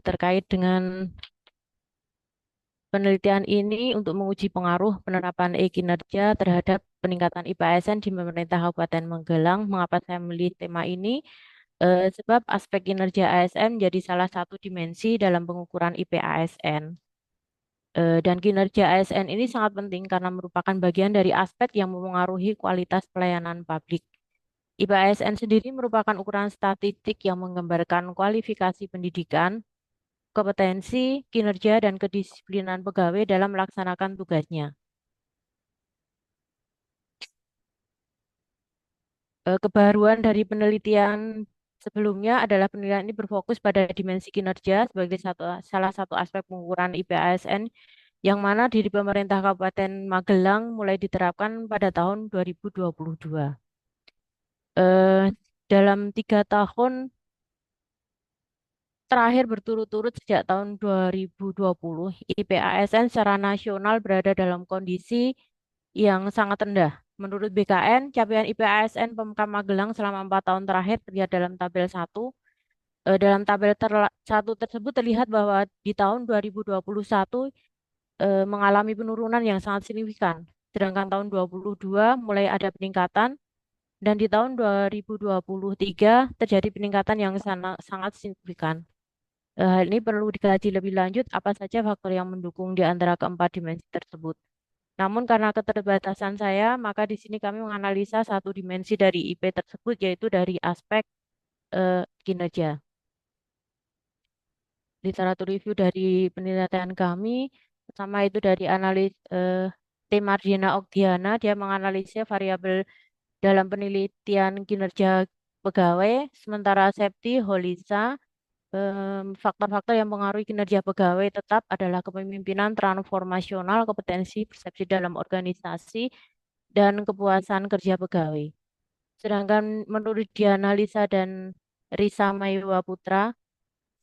Terkait dengan penelitian ini untuk menguji pengaruh penerapan e-kinerja terhadap peningkatan IPASN di pemerintah Kabupaten Magelang. Mengapa saya memilih tema ini? Sebab aspek kinerja ASN menjadi salah satu dimensi dalam pengukuran IPASN. Dan kinerja ASN ini sangat penting karena merupakan bagian dari aspek yang mempengaruhi kualitas pelayanan publik. IPASN sendiri merupakan ukuran statistik yang menggambarkan kualifikasi pendidikan, kompetensi, kinerja, dan kedisiplinan pegawai dalam melaksanakan tugasnya. Kebaruan dari penelitian sebelumnya adalah penelitian ini berfokus pada dimensi kinerja sebagai salah satu aspek pengukuran IPASN yang mana di pemerintah Kabupaten Magelang mulai diterapkan pada tahun 2022. Eh, dalam 3 tahun terakhir berturut-turut sejak tahun 2020, IPASN secara nasional berada dalam kondisi yang sangat rendah. Menurut BKN, capaian IPASN Pemkab Magelang selama 4 tahun terakhir terlihat dalam tabel 1. Dalam tabel 1 tersebut terlihat bahwa di tahun 2021 mengalami penurunan yang sangat signifikan. Sedangkan tahun 2022 mulai ada peningkatan dan di tahun 2023 terjadi peningkatan yang sangat signifikan. Hal ini perlu dikaji lebih lanjut apa saja faktor yang mendukung di antara keempat dimensi tersebut. Namun karena keterbatasan saya, maka di sini kami menganalisa satu dimensi dari IP tersebut yaitu dari aspek kinerja. Literatur review dari penelitian kami, pertama itu dari analis T. Mardiana Okdiana, dia menganalisis variabel dalam penelitian kinerja pegawai, sementara Septi Holisa, faktor-faktor yang mengaruhi kinerja pegawai tetap adalah kepemimpinan transformasional, kompetensi, persepsi dalam organisasi, dan kepuasan kerja pegawai. Sedangkan menurut Dianalisa dan Risa Mayuwa Putra,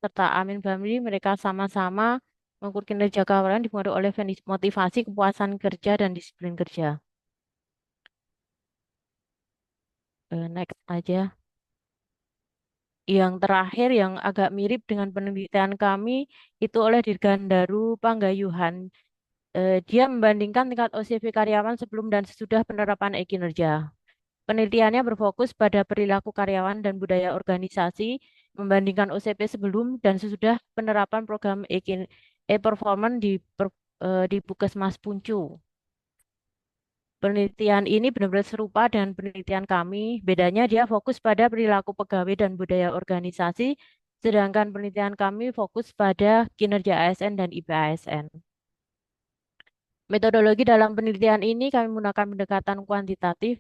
serta Amin Bamli, mereka sama-sama mengukur kinerja karyawan dipengaruhi oleh motivasi, kepuasan kerja, dan disiplin kerja. Next aja. Yang terakhir yang agak mirip dengan penelitian kami itu oleh Dirgandaru Panggayuhan. Dia membandingkan tingkat OCV karyawan sebelum dan sesudah penerapan e-kinerja. Penelitiannya berfokus pada perilaku karyawan dan budaya organisasi, membandingkan OCP sebelum dan sesudah penerapan program e-performance di Puskesmas Puncu. Penelitian ini benar-benar serupa dengan penelitian kami. Bedanya dia fokus pada perilaku pegawai dan budaya organisasi, sedangkan penelitian kami fokus pada kinerja ASN dan IPASN. Metodologi dalam penelitian ini kami menggunakan pendekatan kuantitatif,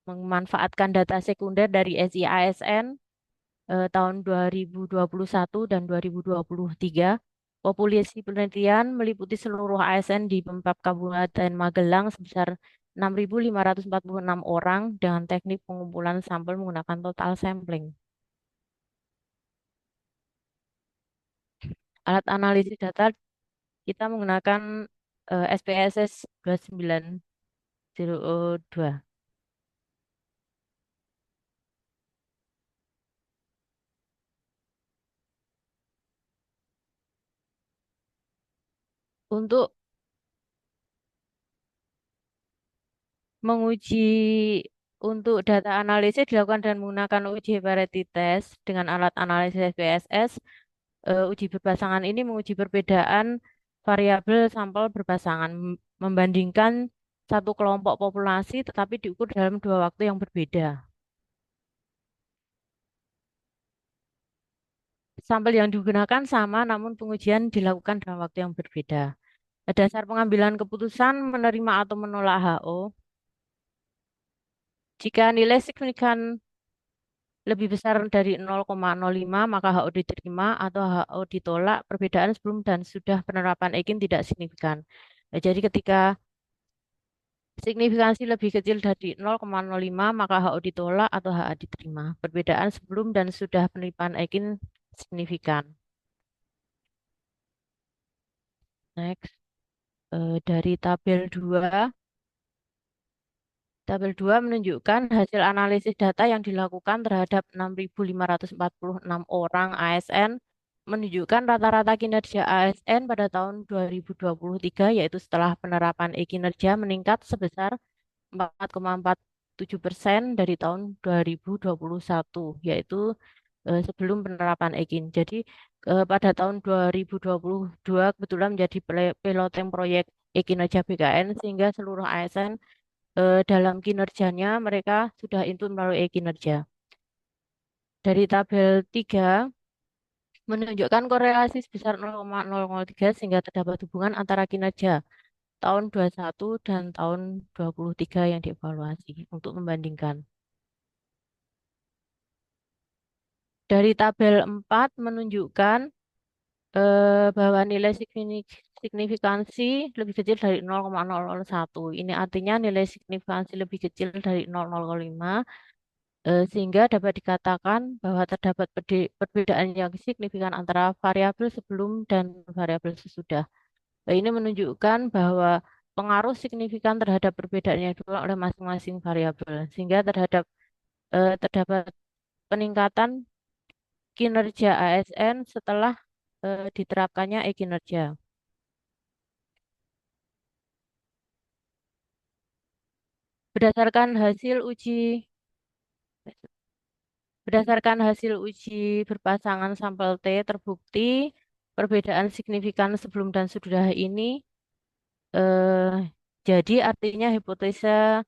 memanfaatkan data sekunder dari SIASN tahun 2021 dan 2023. Populasi penelitian meliputi seluruh ASN di Pemkab Kabupaten Magelang sebesar 6.546 orang dengan teknik pengumpulan sampel menggunakan total sampling. Alat analisis data kita menggunakan SPSS 2902. Untuk menguji untuk data analisis dilakukan dengan menggunakan uji variety test dengan alat analisis SPSS. Uji berpasangan ini menguji perbedaan variabel sampel berpasangan membandingkan satu kelompok populasi tetapi diukur dalam 2 waktu yang berbeda. Sampel yang digunakan sama namun pengujian dilakukan dalam waktu yang berbeda. Dasar pengambilan keputusan menerima atau menolak HO. Jika nilai signifikan lebih besar dari 0,05 maka HO diterima atau HO ditolak. Perbedaan sebelum dan sudah penerapan EKIN tidak signifikan. Jadi ketika signifikansi lebih kecil dari 0,05 maka HO ditolak atau HA diterima. Perbedaan sebelum dan sudah penerapan EKIN signifikan. Next. Dari tabel 2. Tabel 2 menunjukkan hasil analisis data yang dilakukan terhadap 6.546 orang ASN menunjukkan rata-rata kinerja ASN pada tahun 2023 yaitu setelah penerapan e-kinerja meningkat sebesar 4,47% dari tahun 2021 yaitu sebelum penerapan EKIN. Jadi pada tahun 2022 kebetulan menjadi piloting proyek e-kinerja BKN sehingga seluruh ASN dalam kinerjanya mereka sudah input melalui e-kinerja. Dari tabel 3 menunjukkan korelasi sebesar 0,003 sehingga terdapat hubungan antara kinerja tahun 21 dan tahun 23 yang dievaluasi untuk membandingkan. Dari tabel 4 menunjukkan bahwa nilai signifikansi lebih kecil dari 0,001. Ini artinya nilai signifikansi lebih kecil dari 0,05, sehingga dapat dikatakan bahwa terdapat perbedaan yang signifikan antara variabel sebelum dan variabel sesudah. Ini menunjukkan bahwa pengaruh signifikan terhadap perbedaan yang dilakukan oleh masing-masing variabel, sehingga terdapat peningkatan kinerja ASN setelah diterapkannya e-kinerja. Berdasarkan hasil uji Berdasarkan hasil uji berpasangan sampel T, terbukti perbedaan signifikan sebelum dan sesudah ini eh, jadi artinya hipotesa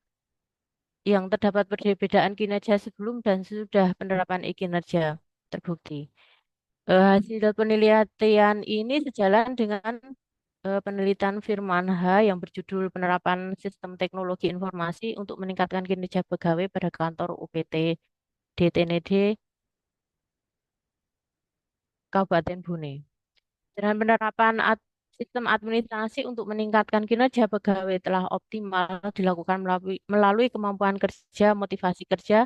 yang terdapat perbedaan kinerja sebelum dan sesudah penerapan e-kinerja terbukti. Hasil penelitian ini sejalan dengan penelitian Firman H. yang berjudul Penerapan Sistem Teknologi Informasi untuk Meningkatkan Kinerja Pegawai pada Kantor UPT DTND Kabupaten Bone. Dengan penerapan sistem administrasi untuk meningkatkan kinerja pegawai telah optimal dilakukan melalui kemampuan kerja, motivasi kerja,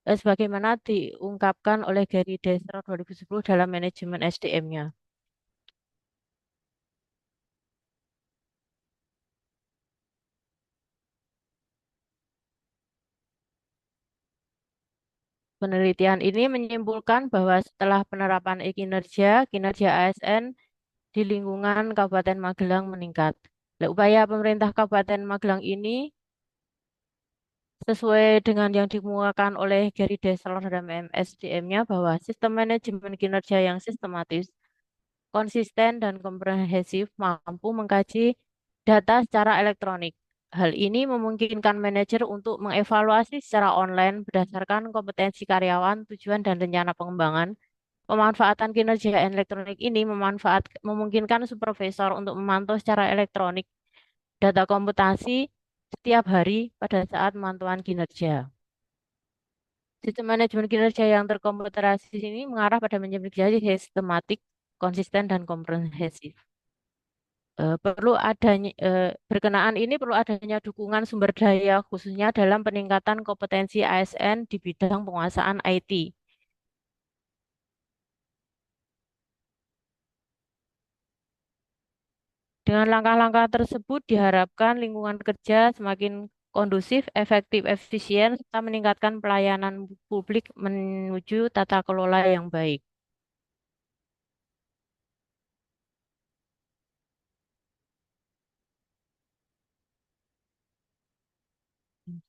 sebagaimana diungkapkan oleh Gary Dresser 2010 dalam manajemen SDM-nya. Penelitian ini menyimpulkan bahwa setelah penerapan e-kinerja, kinerja ASN di lingkungan Kabupaten Magelang meningkat. Upaya pemerintah Kabupaten Magelang ini sesuai dengan yang dikemukakan oleh Gary Dresser dalam MSDM-nya bahwa sistem manajemen kinerja yang sistematis, konsisten, dan komprehensif mampu mengkaji data secara elektronik. Hal ini memungkinkan manajer untuk mengevaluasi secara online berdasarkan kompetensi karyawan, tujuan, dan rencana pengembangan. Pemanfaatan kinerja elektronik ini memungkinkan supervisor untuk memantau secara elektronik data komputasi setiap hari pada saat pemantauan kinerja. Sistem manajemen kinerja yang terkomputerisasi ini mengarah pada manajemen kinerja sistematik, konsisten, dan komprehensif. Berkenaan ini perlu adanya dukungan sumber daya khususnya dalam peningkatan kompetensi ASN di bidang penguasaan IT. Dengan langkah-langkah tersebut diharapkan lingkungan kerja semakin kondusif, efektif, efisien, serta meningkatkan pelayanan publik menuju tata kelola yang baik.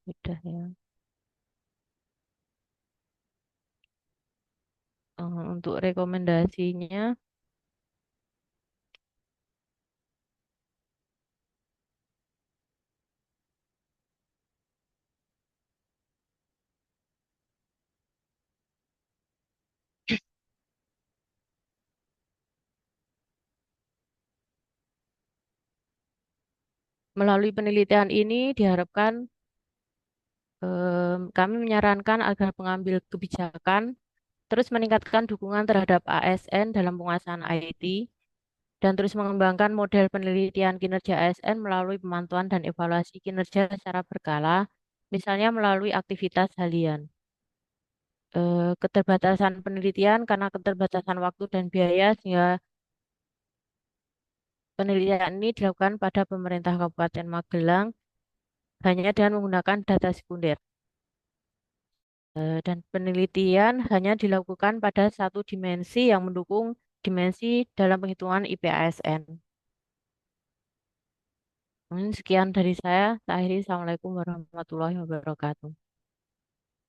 Sudah ya. Untuk rekomendasinya, melalui penelitian ini diharapkan kami menyarankan agar pengambil kebijakan terus meningkatkan dukungan terhadap ASN dalam penguasaan IT dan terus mengembangkan model penelitian kinerja ASN melalui pemantauan dan evaluasi kinerja secara berkala, misalnya melalui aktivitas harian. Keterbatasan penelitian karena keterbatasan waktu dan biaya sehingga penelitian ini dilakukan pada pemerintah Kabupaten Magelang hanya dengan menggunakan data sekunder. Dan penelitian hanya dilakukan pada satu dimensi yang mendukung dimensi dalam penghitungan IPASN. Sekian dari saya. Akhiri, Assalamualaikum warahmatullahi wabarakatuh.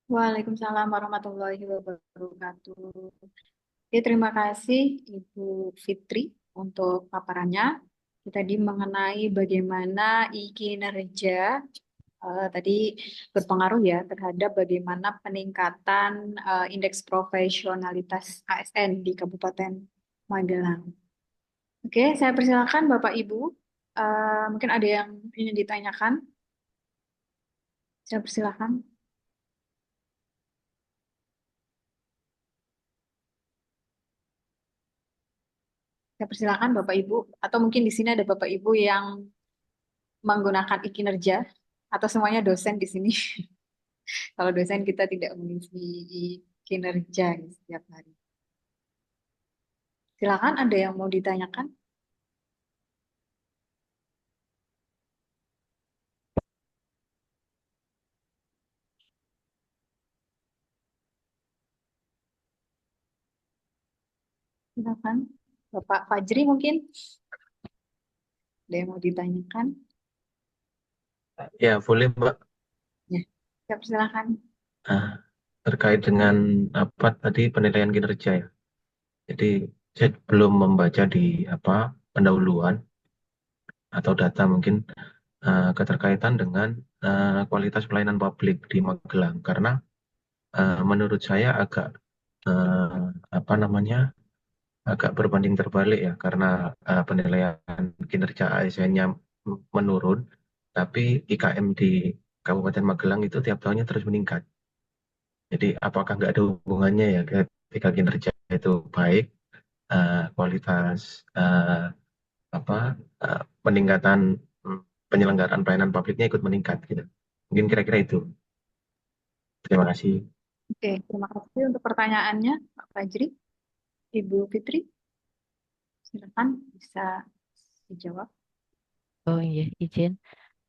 Waalaikumsalam warahmatullahi wabarakatuh. Oke, terima kasih Ibu Fitri untuk paparannya. Tadi mengenai bagaimana e-kinerja tadi berpengaruh ya terhadap bagaimana peningkatan indeks profesionalitas ASN di Kabupaten Magelang. Oke, saya persilakan Bapak Ibu. Mungkin ada yang ingin ditanyakan. Saya persilakan. Saya persilakan Bapak Ibu, atau mungkin di sini ada Bapak Ibu yang menggunakan e-kinerja, atau semuanya dosen di sini. Kalau dosen kita tidak mengisi kinerja setiap hari. Silakan, ada yang mau ditanyakan? Silakan, Bapak Fajri mungkin ada yang mau ditanyakan? Ya, boleh Mbak. Ya, saya persilakan. Terkait dengan apa tadi penilaian kinerja ya. Jadi saya belum membaca di pendahuluan atau data mungkin keterkaitan dengan kualitas pelayanan publik di Magelang karena menurut saya agak agak berbanding terbalik ya karena penilaian kinerja ASN-nya menurun, tapi IKM di Kabupaten Magelang itu tiap tahunnya terus meningkat. Jadi apakah nggak ada hubungannya ya ketika kinerja itu baik, kualitas peningkatan penyelenggaraan pelayanan publiknya ikut meningkat gitu. Mungkin kira-kira itu. Terima kasih. Oke, terima kasih untuk pertanyaannya, Pak Fajri. Ibu Fitri, silakan bisa dijawab. Oh iya, izin.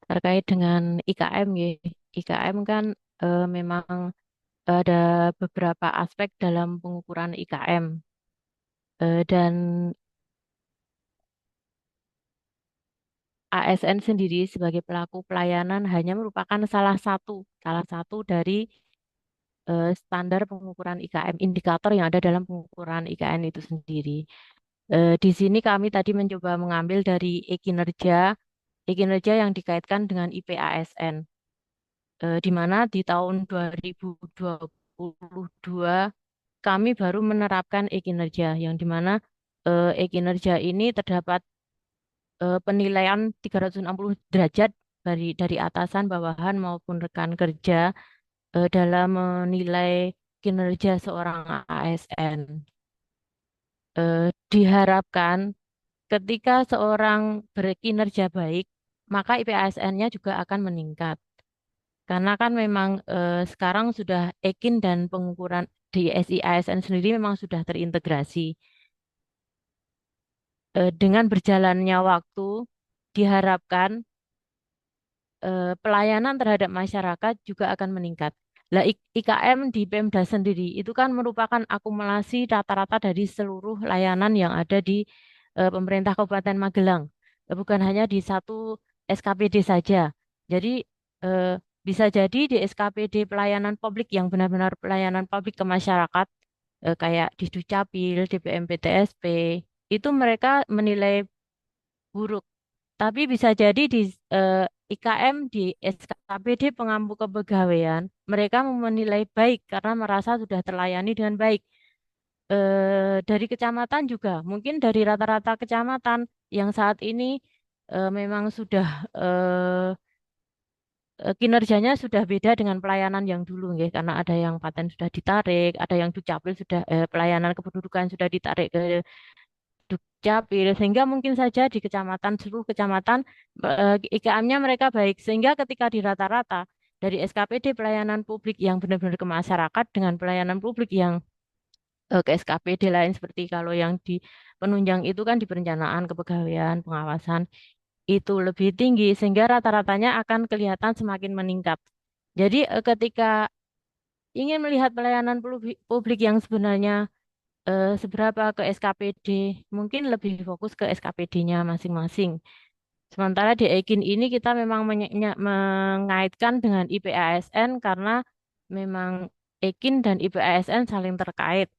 Terkait dengan IKM, ya. IKM kan memang ada beberapa aspek dalam pengukuran IKM. Dan ASN sendiri sebagai pelaku pelayanan hanya merupakan salah satu dari standar pengukuran IKM, indikator yang ada dalam pengukuran IKN itu sendiri. Di sini kami tadi mencoba mengambil dari e-kinerja yang dikaitkan dengan IPASN, di mana di tahun 2022 kami baru menerapkan e-kinerja, yang di mana e-kinerja ini terdapat penilaian 360 derajat dari atasan, bawahan maupun rekan kerja dalam menilai kinerja seorang ASN. Diharapkan ketika seorang berkinerja baik, maka IPASN-nya juga akan meningkat. Karena kan memang sekarang sudah EKIN dan pengukuran di SIASN sendiri memang sudah terintegrasi. Dengan berjalannya waktu, diharapkan pelayanan terhadap masyarakat juga akan meningkat. Lah, IKM di Pemda sendiri itu kan merupakan akumulasi rata-rata dari seluruh layanan yang ada di pemerintah Kabupaten Magelang. Bukan hanya di satu SKPD saja. Jadi eh, bisa jadi di SKPD pelayanan publik yang benar-benar pelayanan publik ke masyarakat, kayak di Dukcapil, DPM PTSP, itu mereka menilai buruk. Tapi bisa jadi di eh, IKM, di SKPD pengampu kepegawaian, mereka menilai baik karena merasa sudah terlayani dengan baik. Dari kecamatan juga, mungkin dari rata-rata kecamatan yang saat ini memang sudah kinerjanya sudah beda dengan pelayanan yang dulu, nggih, karena ada yang paten sudah ditarik, ada yang Dukcapil sudah pelayanan kependudukan sudah ditarik ke Dukcapil, sehingga mungkin saja di kecamatan, seluruh kecamatan IKM-nya mereka baik, sehingga ketika di rata-rata dari SKPD pelayanan publik yang benar-benar ke masyarakat dengan pelayanan publik yang ke SKPD lain, seperti kalau yang di penunjang itu kan di perencanaan kepegawaian pengawasan itu lebih tinggi, sehingga rata-ratanya akan kelihatan semakin meningkat. Jadi ketika ingin melihat pelayanan publik yang sebenarnya seberapa ke SKPD, mungkin lebih fokus ke SKPD-nya masing-masing. Sementara di EKIN ini kita memang mengaitkan dengan IPASN karena memang EKIN dan IPASN saling terkait.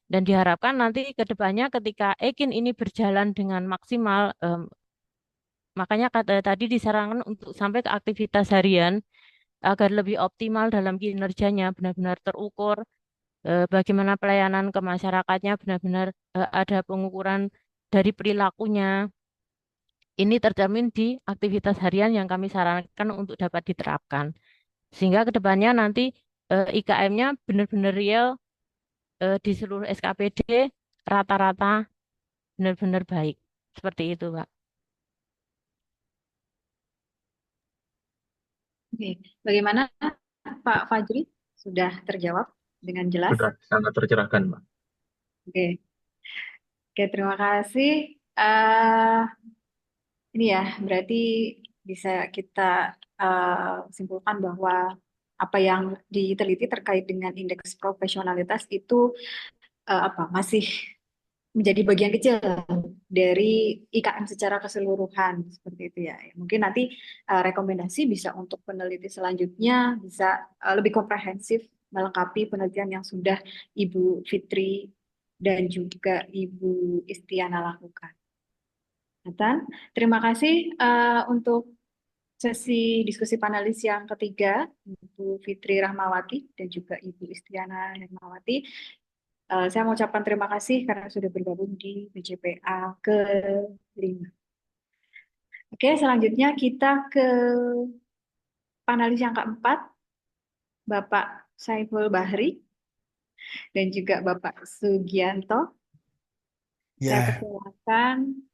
Dan diharapkan nanti ke depannya ketika EKIN ini berjalan dengan maksimal, makanya tadi disarankan untuk sampai ke aktivitas harian agar lebih optimal dalam kinerjanya, benar-benar terukur, bagaimana pelayanan ke masyarakatnya, benar-benar ada pengukuran dari perilakunya. Ini tercermin di aktivitas harian yang kami sarankan untuk dapat diterapkan. Sehingga ke depannya nanti IKM-nya benar-benar real di seluruh SKPD rata-rata benar-benar baik. Seperti itu, Pak. Oke, bagaimana Pak Fajri? Sudah terjawab dengan jelas? Sudah sangat tercerahkan, Mbak. Oke, oke, terima kasih. Eh, ini ya, berarti bisa kita simpulkan bahwa apa yang diteliti terkait dengan indeks profesionalitas itu masih menjadi bagian kecil dari IKM secara keseluruhan seperti itu ya. Mungkin nanti rekomendasi bisa untuk peneliti selanjutnya bisa lebih komprehensif melengkapi penelitian yang sudah Ibu Fitri dan juga Ibu Istiana lakukan. Nathan, terima kasih untuk sesi diskusi panelis yang ketiga, Ibu Fitri Rahmawati dan juga Ibu Istiana Rahmawati. Saya mengucapkan terima kasih karena sudah bergabung di BCPA ke-5. Oke, selanjutnya kita ke panelis yang keempat, Bapak Saiful Bahri dan juga Bapak Sugianto. Saya Ya, persilakan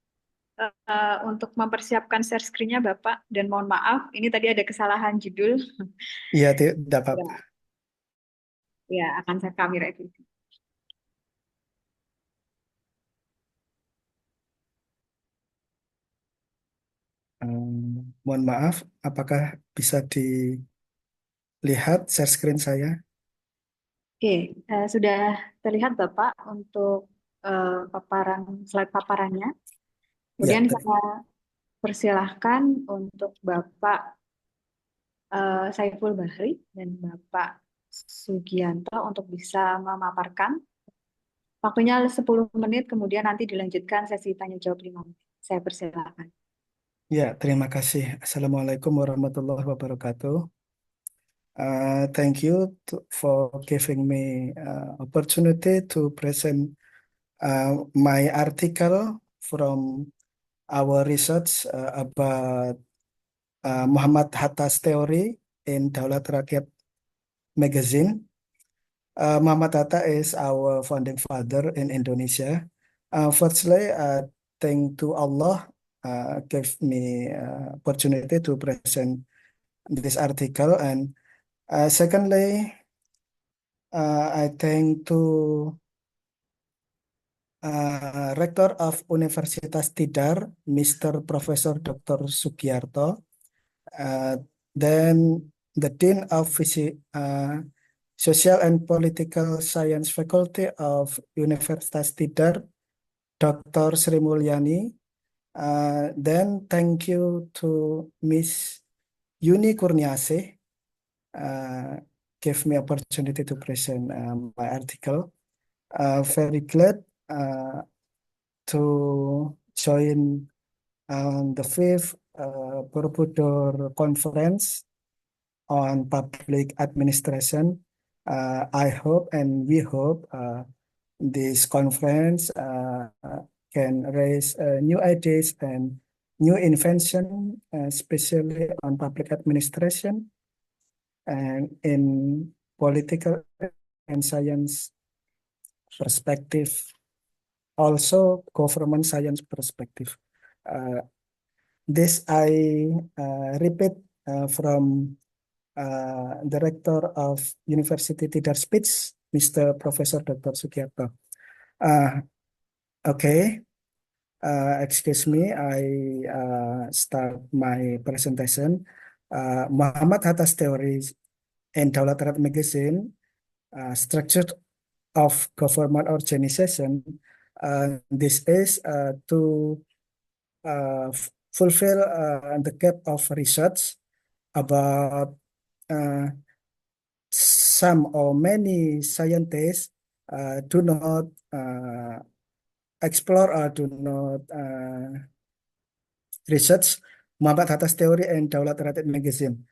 untuk mempersiapkan share screen-nya Bapak, dan mohon maaf, ini tadi ada kesalahan judul. iya tidak apa-apa. Ya, akan kami revisi. Mohon maaf, apakah bisa dilihat share screen saya? Oke, sudah terlihat Bapak untuk slide paparannya. Ya, Kemudian saya persilahkan untuk Bapak Saiful Bahri dan Bapak Sugianto untuk bisa memaparkan. Waktunya 10 menit, kemudian nanti dilanjutkan sesi tanya jawab 5 menit. Saya persilahkan. ya, terima kasih. Assalamualaikum warahmatullahi wabarakatuh. Thank you for giving me opportunity to present my article from our research about Muhammad Hatta's theory in Daulat Rakyat magazine. Muhammad Hatta is our founding father in Indonesia. Firstly, thank to Allah gave me opportunity to present this article, and secondly, I thank to Rector of Universitas Tidar, Mr. Professor Dr. Sugiarto, then the Dean of Social and Political Science Faculty of Universitas Tidar, Dr. Sri Mulyani. Then thank you to Miss Yuni Kurniasih, gave me opportunity to present my article. Very glad to join the fifth Borobudur Conference on Public Administration. I hope and we hope this conference can raise new ideas and new invention, especially on public administration and in political and science perspective, also government science perspective. This I repeat from Director of University Tidar Speech, Mr. Professor Dr. Sugiarto. Okay, excuse me, I start my presentation. Muhammad Hatta's theory in Daulat Rakyat magazine, structure of government organization. This is to fulfill the gap of research about some or many scientists do not explore or do not research Muhammad Hatta's theory and Daulat Rakyat magazine.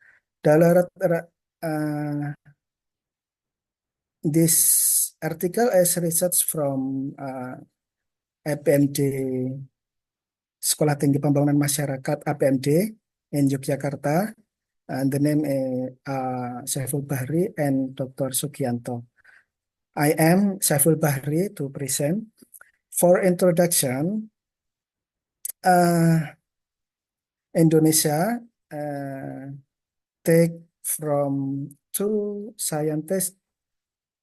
This article is research from APMD, Sekolah Tinggi Pembangunan Masyarakat APMD in Yogyakarta. And the name is Saiful Bahri and Dr. Sugianto. I am Saiful Bahri to present. For introduction, Indonesia take from two scientists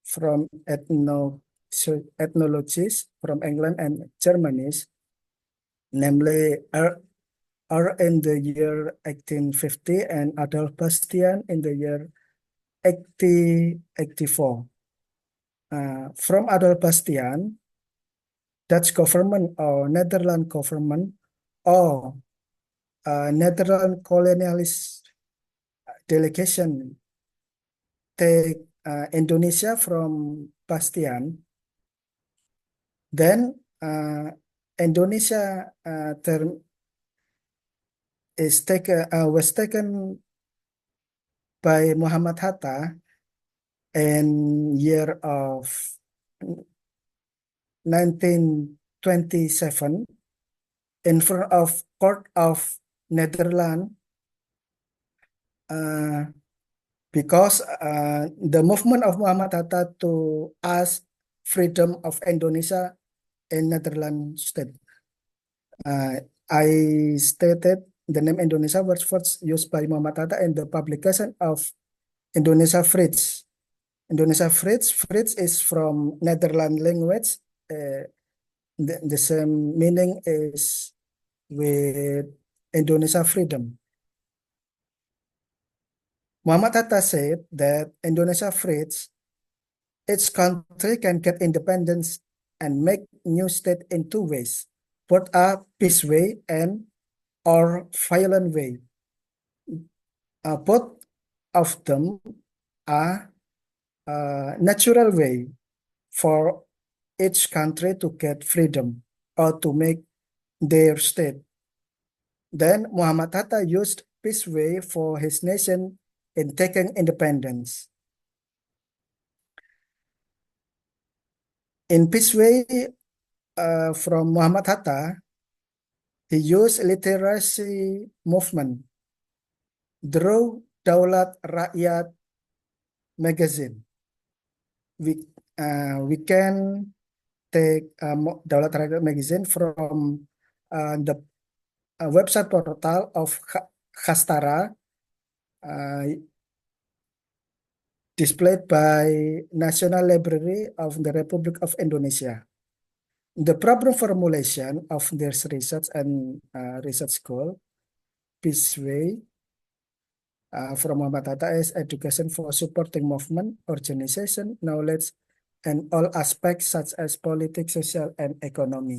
from ethnologists from England and Germany, namely R in the year 1850 and Adolf Bastian in the year 1884. From Adolf Bastian, Dutch government or Netherlands government or Netherlands colonialist delegation take Indonesia from Bastian. Then Indonesia term was taken by Muhammad Hatta in year of 1927 in front of court of Netherlands because the movement of Muhammad Hatta to ask freedom of Indonesia in Netherlands state. I stated the name Indonesia was first used by Muhammad Hatta in the publication of Indonesia Frits. Indonesia Frits. Frits is from Netherlands language. The same meaning is with Indonesia freedom. Muhammad Hatta said that Indonesia Frits, each country can get independence and make new state in two ways, both are peace way and or violent way. Both of them are natural way for each country to get freedom or to make their state. Then Muhammad Hatta used peace way for his nation in taking independence. In peace way from Muhammad Hatta, he used literacy movement, drew Daulat Rakyat magazine. We can take Daulat Rakyat magazine from the website portal of Khastara, displayed by National Library of the Republic of Indonesia. The problem formulation of this research and research goal, peace way, from Muhammad Hatta is education for supporting movement, organization, knowledge, and all aspects such as politics, social, and economy.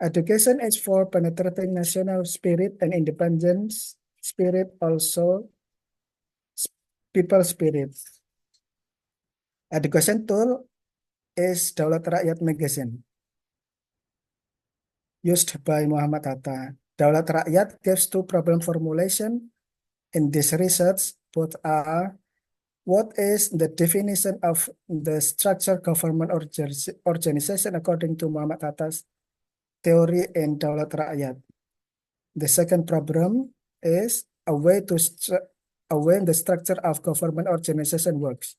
Education is for penetrating national spirit and independence spirit, also people spirit. Education tool is Daulat Rakyat magazine, used by Muhammad Hatta. Daulat Rakyat gives two problem formulation in this research. Both are: what is the definition of the structured government organization according to Muhammad Hatta's theory in Daulat Rakyat? The second problem is when the structure of government organization works.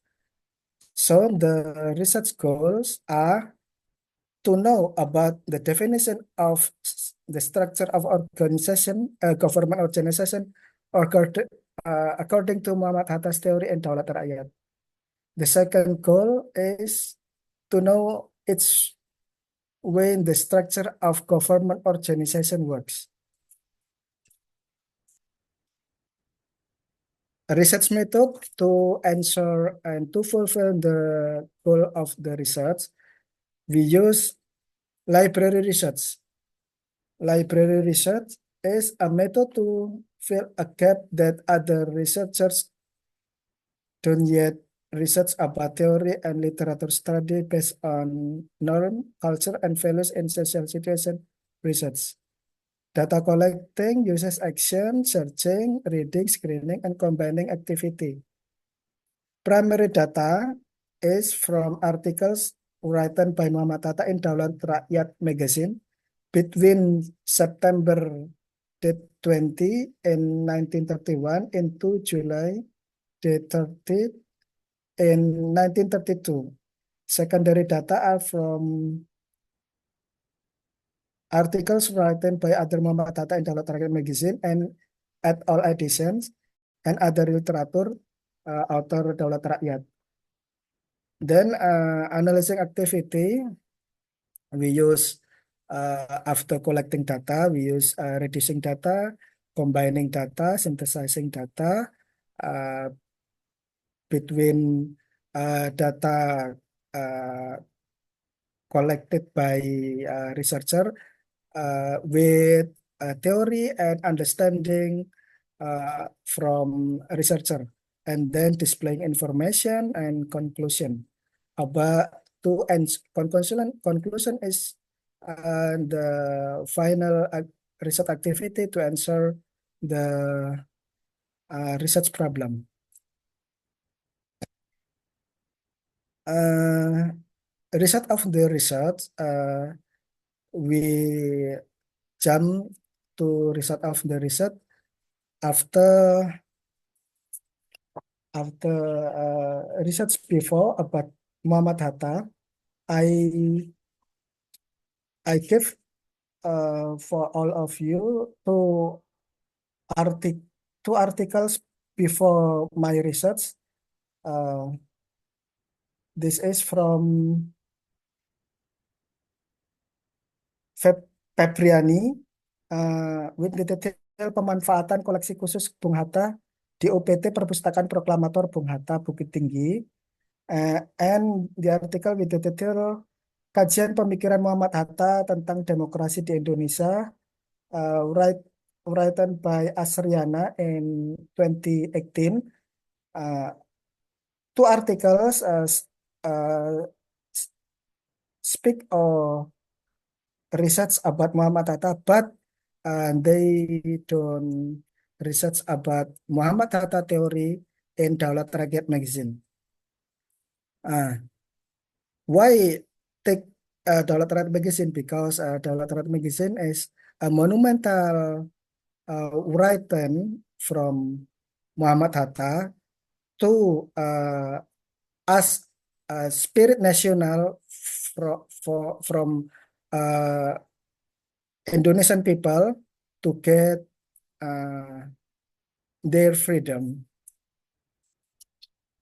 So the research goals are to know about the definition of the structure of organization, government organization, according to Muhammad Hatta's theory and Daulat Rakyat. The second goal is to know its when the structure of government organization works. A research method to answer and to fulfill the goal of the research, we use library research. Library research is a method to fill a gap that other researchers don't yet research about theory and literature study based on norm, culture, and values in social situation research. Data collecting uses action, searching, reading, screening, and combining activity. Primary data is from articles written by Muhammad Hatta in Daulat Rakyat magazine between September 20 in 1931 into July 30 in 1932. Secondary data are from articles written by other Muhammad Hatta in Daulat Rakyat Magazine and at all editions, and other literature author Daulat Rakyat. Then analyzing activity, we use after collecting data, we use reducing data, combining data, synthesizing data between data collected by researcher with theory and understanding from researcher, and then displaying information and conclusion about conclusion is the final research activity to answer the research problem. Result of the research, we jump to result of the research after research before about Muhammad Hatta. I give for all of you two articles before my research. This is from Febriani with detail pemanfaatan koleksi khusus Bung Hatta di OPT Perpustakaan Proklamator Bung Hatta Bukit Tinggi, and the article with the detail kajian pemikiran Muhammad Hatta tentang demokrasi di Indonesia, written by Asriana in 2018. Two articles speak of research about Muhammad Hatta, but they don't research about Muhammad Hatta theory in Daulat Rakyat Magazine. Why take Daulat Rakyat Magazine? Because Daulat Rakyat Magazine is a monumental written from Muhammad Hatta to as a spirit national from Indonesian people to get their freedom.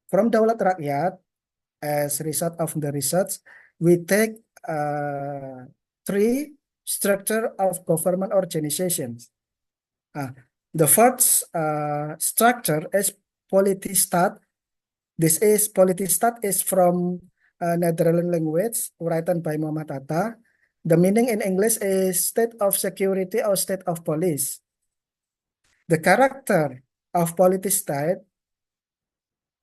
From Daulat Rakyat, as result of the research, we take three structure of government organizations. The first structure is Politistat. This is Politistat is from Netherlands language, written by Muhammad Hatta. The meaning in English is state of security or state of police. The character of Politistat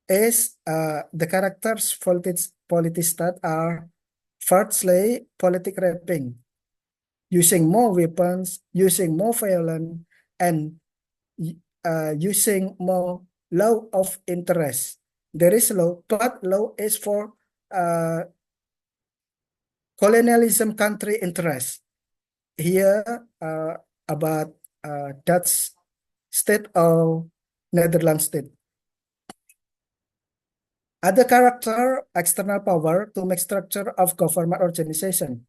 is the characters Politistat are firstly politic raping, using more weapons, using more violence, and using more law of interest. There is law, but law is for colonialism country interest. Here about Dutch state or Netherlands state. Other character, external power to make structure of government organization.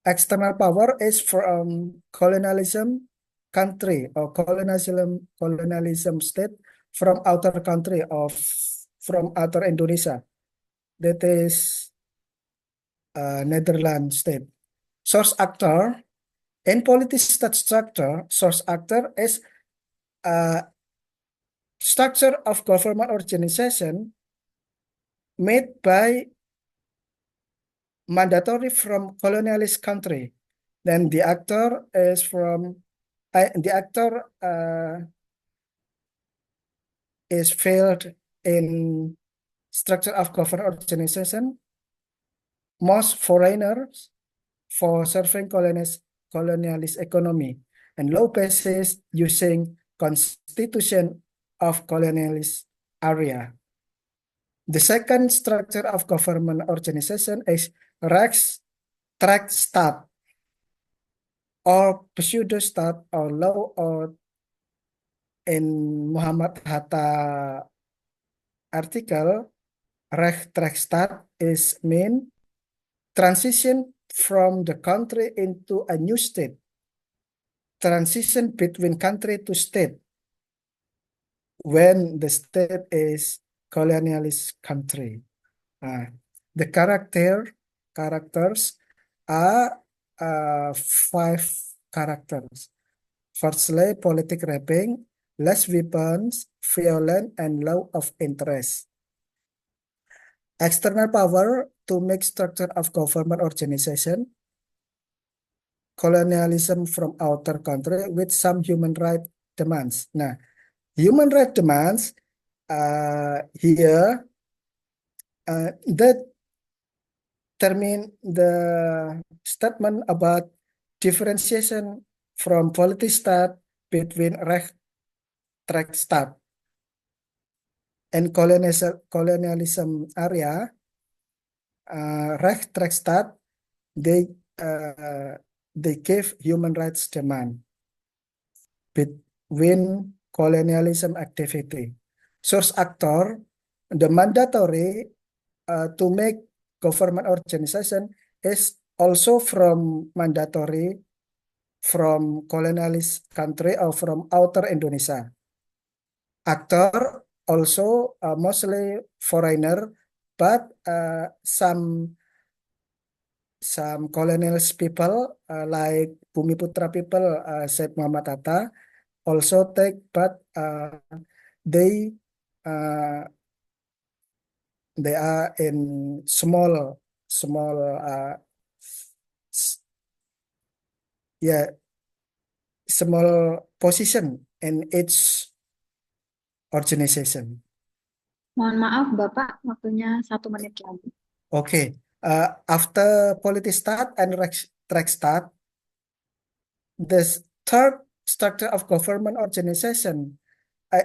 External power is from colonialism country or colonialism state from outer country from outer Indonesia. That is Netherlands state. Source actor in Politistat structure. Source actor is structure of government organization made by mandatory from colonialist country. Then the actor is from is failed in structure of government organization. Most foreigners for serving colonialist economy and low basis using constitution of colonialist area. The second structure of government organization is Rechtsstaat or pseudo-stat or law or in Muhammad Hatta article, Rechtsstaat is mean transition from the country into a new state, transition between country to state when the state is colonialist country. The characters are 5 characters. Firstly, politic wrapping, less weapons, violence, and law of interest. External power to make structure of government organization, colonialism from outer country with some human right demands. Nah, human right demands here that termine the statement about differentiation from polity state between Rechtsstaat and colonialism area. Rechtsstaat they give human rights demand between colonialism activity. Source actor, the mandatory to make government organization is also from mandatory from colonialist country or from outer Indonesia. Actor also mostly foreigner, but some colonialist people like Bumiputra people, Syed Muhammad Hatta also take, but they are in small small position in each organization. Mohon maaf, Bapak, waktunya 1 menit lagi. Okay. After Politistat and Rechtsstaat, the third structure of government organization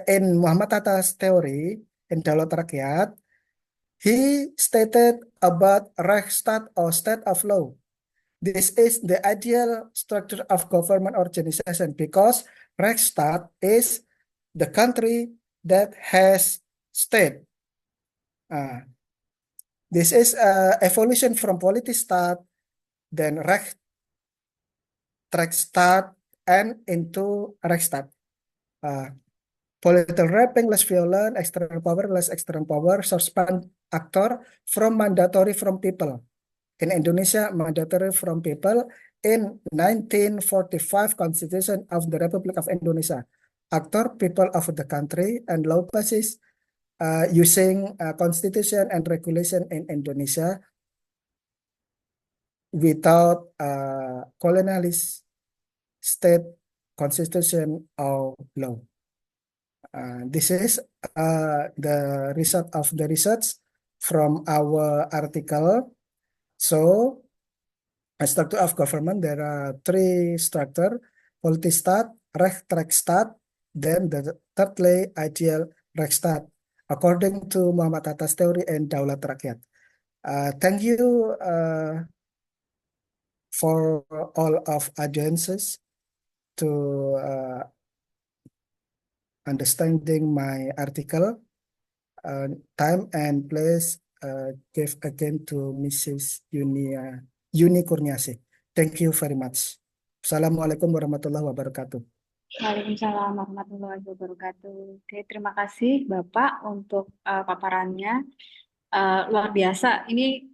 in Muhammad Hatta's theory in Daulat Rakyat, he stated about Rechtsstaat or state of law. This is the ideal structure of government organization because Rechtsstaat is the country that has state. This is evolution from Politistat, then Rechtsstaat, and into Rechtsstaat. Political wrapping, less violent, external power, less external power, source actor from mandatory from people. In Indonesia, mandatory from people. In 1945 Constitution of the Republic of Indonesia, actor people of the country and law basis using constitution and regulation in Indonesia without colonialist state constitution or law. This is the result of the research from our article. So, a structure of government, there are 3 structure: Politistat, Rechtsstaat, then the thirdly ideal Rechtsstaat, according to Muhammad Hatta's theory and Daulat Rakyat. Thank you for all of audiences to understanding my article. Time and place give again to Mrs. Yuni Kurniasih. Thank you very much. Assalamualaikum warahmatullahi wabarakatuh. Waalaikumsalam warahmatullahi wabarakatuh. Oke, terima kasih Bapak untuk paparannya. Luar biasa. Ini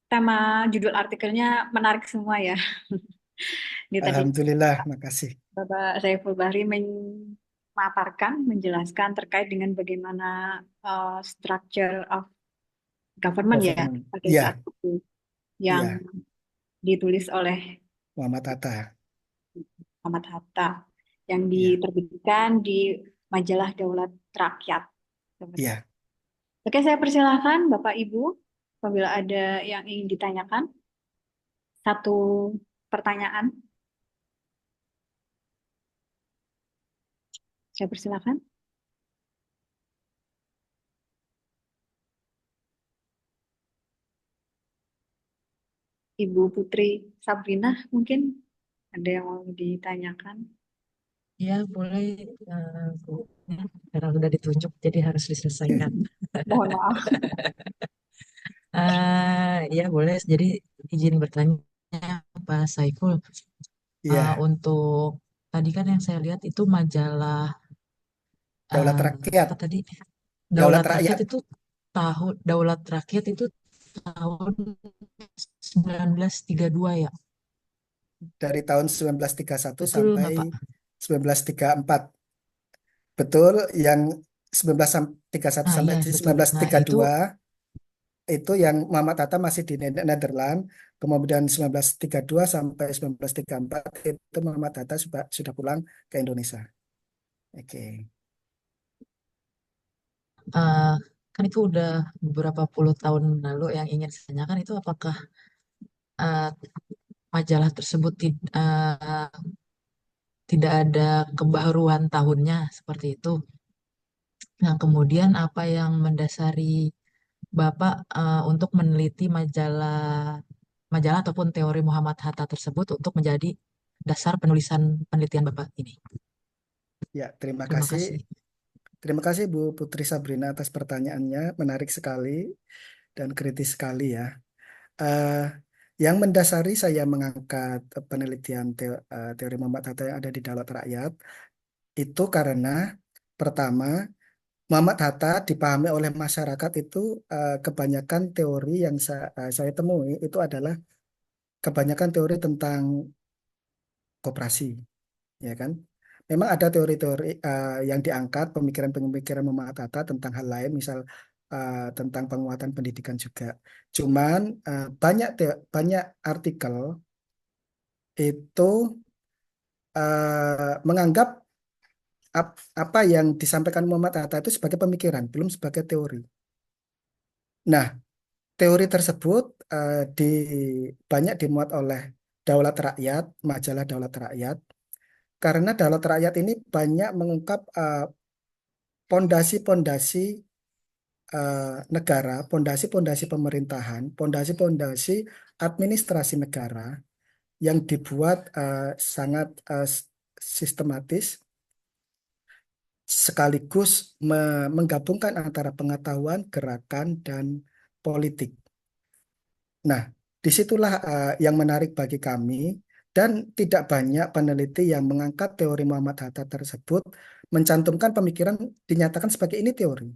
tema judul artikelnya menarik semua ya. Ini tadi Alhamdulillah, makasih. Bapak Saiful Bahri memaparkan, menjelaskan terkait dengan bagaimana structure of government ya Government. pada Iya, saat itu yang iya, ditulis oleh Muhammad Hatta. Muhammad Hatta yang Iya, diterbitkan di majalah Daulat Rakyat. iya. Oke, saya persilahkan Bapak Ibu apabila ada yang ingin ditanyakan. 1 pertanyaan. Saya persilahkan. Ibu Putri Sabrina mungkin ada yang mau ditanyakan. Ya, boleh, Bu. Karena udah ditunjuk, jadi harus diselesaikan. Mohon maaf. Ya, boleh. Jadi izin bertanya Pak Saiful. Iya, Untuk tadi kan yang saya lihat itu majalah Daulat Rakyat, apa tadi? Daulat Daulat Rakyat Rakyat itu Daulat Rakyat itu tahun 1932 ya. dari tahun 1931 Betul sampai nggak Pak? 1934. Betul, yang 1931 Nah, sampai iya betul. Nah, itu 1932 itu yang Muhammad Hatta masih di Nederland. Kemudian 1932 sampai 1934 itu Muhammad Hatta sudah pulang ke Indonesia. Oke. eh, kan itu udah beberapa puluh tahun lalu. Yang ingin saya tanyakan itu apakah eh, majalah tersebut tidak ada kebaruan tahunnya seperti itu. Nah, kemudian apa yang mendasari Bapak untuk meneliti majalah ataupun teori Muhammad Hatta tersebut untuk menjadi dasar penulisan penelitian Bapak ini? Ya, terima Terima kasih. kasih. Terima kasih Bu Putri Sabrina atas pertanyaannya. Menarik sekali dan kritis sekali ya. Eh, yang mendasari saya mengangkat penelitian teori Muhammad Hatta yang ada di Daulat Rakyat itu karena pertama Muhammad Hatta dipahami oleh masyarakat itu kebanyakan teori yang saya temui itu adalah kebanyakan teori tentang koperasi, ya kan? Memang ada teori-teori yang diangkat pemikiran-pemikiran Muhammad Hatta tentang hal lain, misal tentang penguatan pendidikan juga. Cuman banyak artikel itu menganggap apa yang disampaikan Muhammad Hatta itu sebagai pemikiran, belum sebagai teori. Nah, teori tersebut banyak dimuat oleh Daulat Rakyat, majalah Daulat Rakyat, karena Daulat Rakyat ini banyak mengungkap pondasi-pondasi negara, pondasi-pondasi pemerintahan, pondasi-pondasi administrasi negara yang dibuat sangat sistematis sekaligus menggabungkan antara pengetahuan, gerakan, dan politik. Nah, disitulah yang menarik bagi kami dan tidak banyak peneliti yang mengangkat teori Muhammad Hatta tersebut mencantumkan pemikiran dinyatakan sebagai ini teori.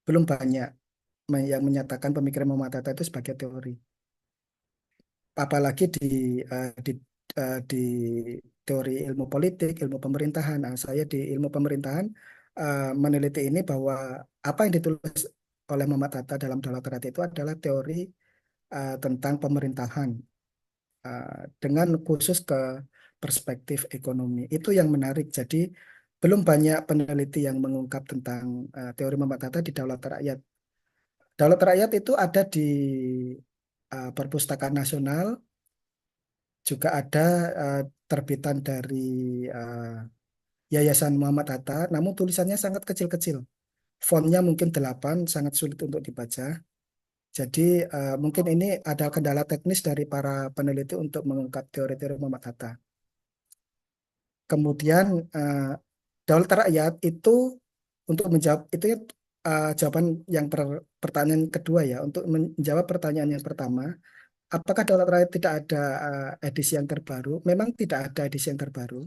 Belum banyak yang menyatakan pemikiran Muhammad Hatta itu sebagai teori. Apalagi di teori ilmu politik, ilmu pemerintahan. Nah, saya di ilmu pemerintahan meneliti ini bahwa apa yang ditulis oleh Muhammad Hatta dalam Daulat Rakyat itu adalah teori tentang pemerintahan dengan khusus ke perspektif ekonomi. Itu yang menarik. Jadi belum banyak peneliti yang mengungkap tentang teori Muhammad Hatta di Daulat Rakyat. Daulat Rakyat itu ada di Perpustakaan Nasional, juga ada terbitan dari Yayasan Muhammad Hatta, namun tulisannya sangat kecil-kecil. Fontnya mungkin 8, sangat sulit untuk dibaca. Jadi mungkin ini ada kendala teknis dari para peneliti untuk mengungkap teori-teori Muhammad Hatta. Kemudian Daulat Rakyat itu untuk menjawab itu ya, jawaban yang pertanyaan kedua ya. Untuk menjawab pertanyaan yang pertama, apakah Daulat Rakyat tidak ada edisi yang terbaru? Memang tidak ada edisi yang terbaru.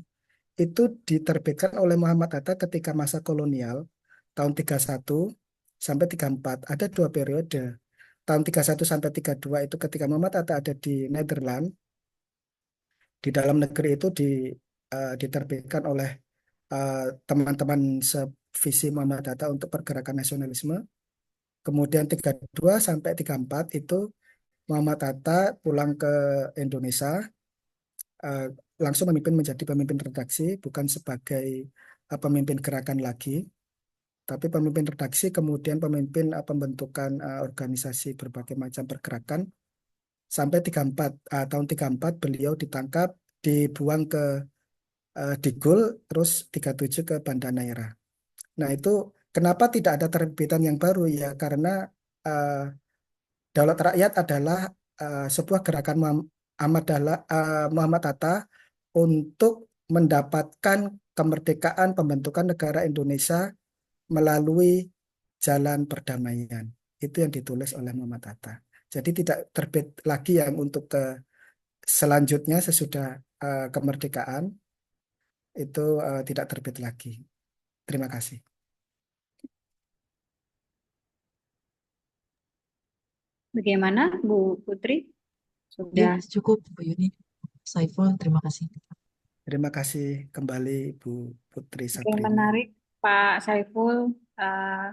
Itu diterbitkan oleh Muhammad Hatta ketika masa kolonial tahun 31 sampai 34. Ada 2 periode. Tahun 31 sampai 32 itu ketika Muhammad Hatta ada di Nederland, di dalam negeri itu diterbitkan oleh teman-teman sevisi Muhammad Hatta untuk pergerakan nasionalisme. Kemudian 32 sampai 34 itu Muhammad Hatta pulang ke Indonesia, eh, langsung menjadi pemimpin redaksi, bukan sebagai pemimpin gerakan lagi, tapi pemimpin redaksi, kemudian pemimpin pembentukan organisasi berbagai macam pergerakan. Sampai 34, tahun 34 beliau ditangkap, dibuang ke Digul, terus 37 ke Banda Neira. Nah itu kenapa tidak ada terbitan yang baru ya? Karena uh, Daulat Rakyat adalah sebuah gerakan Muhammad Hatta untuk mendapatkan kemerdekaan pembentukan negara Indonesia melalui jalan perdamaian. Itu yang ditulis oleh Muhammad Hatta. Jadi tidak terbit lagi yang untuk ke selanjutnya sesudah kemerdekaan itu tidak terbit lagi. Terima kasih. Bagaimana Bu Putri? Ya, Sudah. cukup Bu Yuni. Saiful, terima kasih. Terima kasih kembali Bu Putri Oke, Sabrina. menarik Pak Saiful.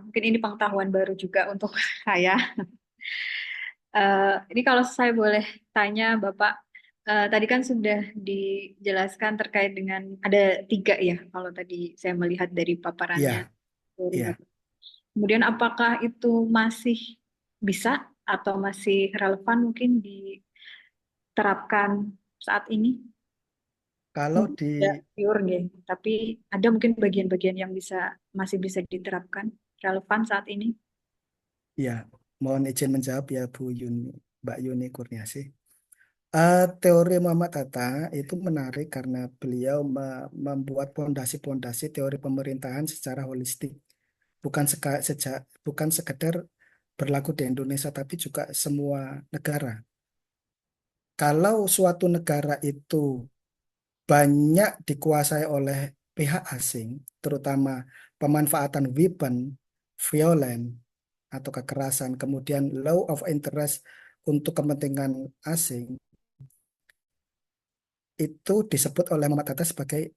Mungkin ini pengetahuan baru juga untuk saya. Ini kalau saya boleh tanya Bapak, tadi kan sudah dijelaskan terkait dengan ada 3 ya, kalau tadi saya melihat dari paparannya. Iya, iya. Kemudian apakah itu masih bisa atau masih relevan mungkin diterapkan saat ini? Kalau Mungkin di tidak pure nih, tapi ada mungkin bagian-bagian yang masih bisa diterapkan relevan saat ini. ya, mohon izin menjawab ya Bu Yuni, Mbak Yuni Kurniasi. Teori Muhammad Hatta itu menarik karena beliau membuat pondasi-pondasi teori pemerintahan secara holistik, bukan bukan sekedar berlaku di Indonesia, tapi juga semua negara. Kalau suatu negara itu banyak dikuasai oleh pihak asing, terutama pemanfaatan weapon, violent, atau kekerasan, kemudian law of interest untuk kepentingan asing, itu disebut oleh Muhammad Hatta sebagai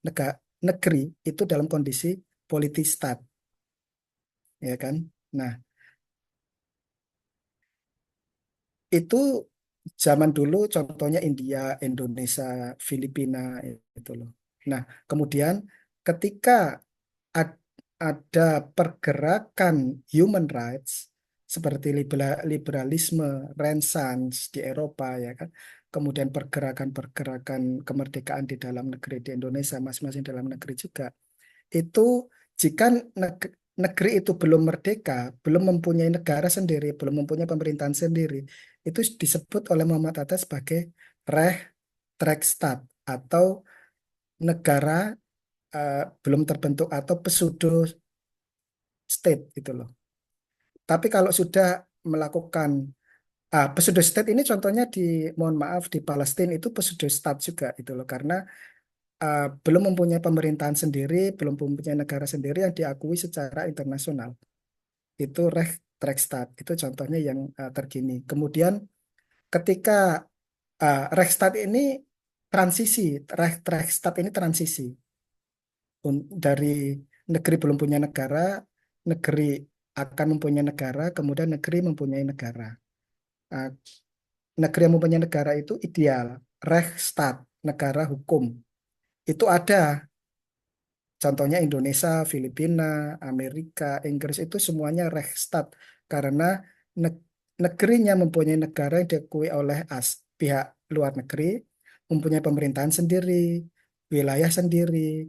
negeri itu dalam kondisi politistat, ya kan? Nah, itu zaman dulu contohnya India, Indonesia, Filipina itu loh. Nah, kemudian ketika ad- ada pergerakan human rights seperti liberalisme, Renaissance di Eropa ya kan. Kemudian pergerakan-pergerakan kemerdekaan di dalam negeri di Indonesia, masing-masing dalam negeri juga. Itu jika negeri itu belum merdeka, belum mempunyai negara sendiri, belum mempunyai pemerintahan sendiri, itu disebut oleh Muhammad Hatta sebagai Rechtsstaat atau negara belum terbentuk atau pseudo state gitu loh. Tapi kalau sudah melakukan pseudo state ini contohnya mohon maaf di Palestina itu pseudo state juga itu loh karena belum mempunyai pemerintahan sendiri, belum mempunyai negara sendiri yang diakui secara internasional. Itu Rechtsstaat itu contohnya yang terkini. Kemudian ketika Rechtsstaat ini transisi, Rechtsstaat ini transisi dari negeri belum punya negara, negeri akan mempunyai negara, kemudian negeri mempunyai negara. Uh, Negeri yang mempunyai negara itu ideal, Rechtsstaat, negara hukum. Itu ada, contohnya Indonesia, Filipina, Amerika, Inggris itu semuanya Rechtsstaat karena negerinya mempunyai negara yang diakui oleh pihak luar negeri, mempunyai pemerintahan sendiri, wilayah sendiri,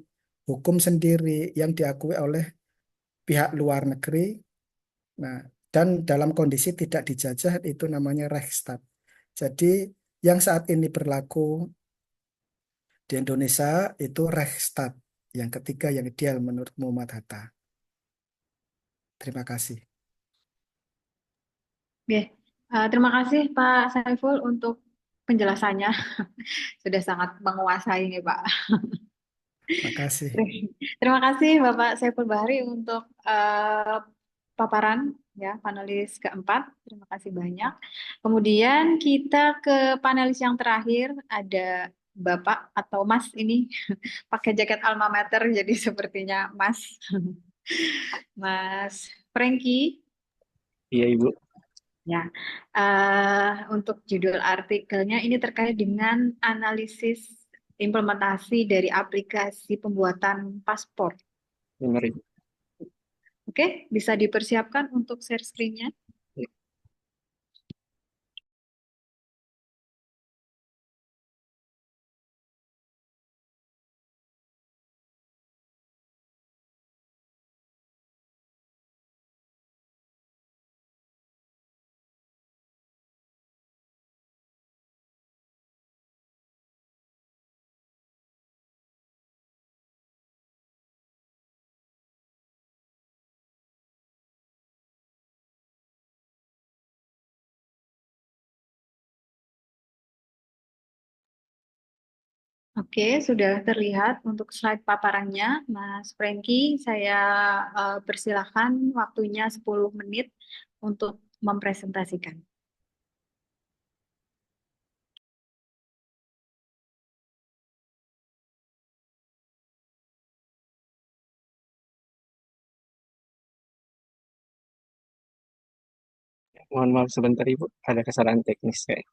hukum sendiri yang diakui oleh pihak luar negeri. Nah, dan dalam kondisi tidak dijajah itu namanya Rechtsstaat. Jadi yang saat ini berlaku di Indonesia itu Rechtsstaat yang ketiga yang ideal menurut Muhammad Hatta. Terima kasih. Oke, terima kasih Pak Saiful untuk penjelasannya. Sudah sangat menguasai nih Pak. Terima kasih. Terima kasih Bapak Saiful Bahri untuk paparan ya panelis keempat. Terima kasih banyak. Kemudian kita ke panelis yang terakhir ada Bapak atau Mas ini pakai jaket alma mater jadi sepertinya Mas. Mas Franky. Iya, Ibu. Ya, untuk judul artikelnya ini terkait dengan analisis implementasi dari aplikasi pembuatan paspor. Benar, Ibu. Oke, bisa dipersiapkan untuk share screen-nya. Oke, sudah terlihat untuk slide paparannya, Mas Franky. Saya persilahkan waktunya 10 menit untuk mempresentasikan. Mohon maaf sebentar Ibu, ada kesalahan teknis kayak.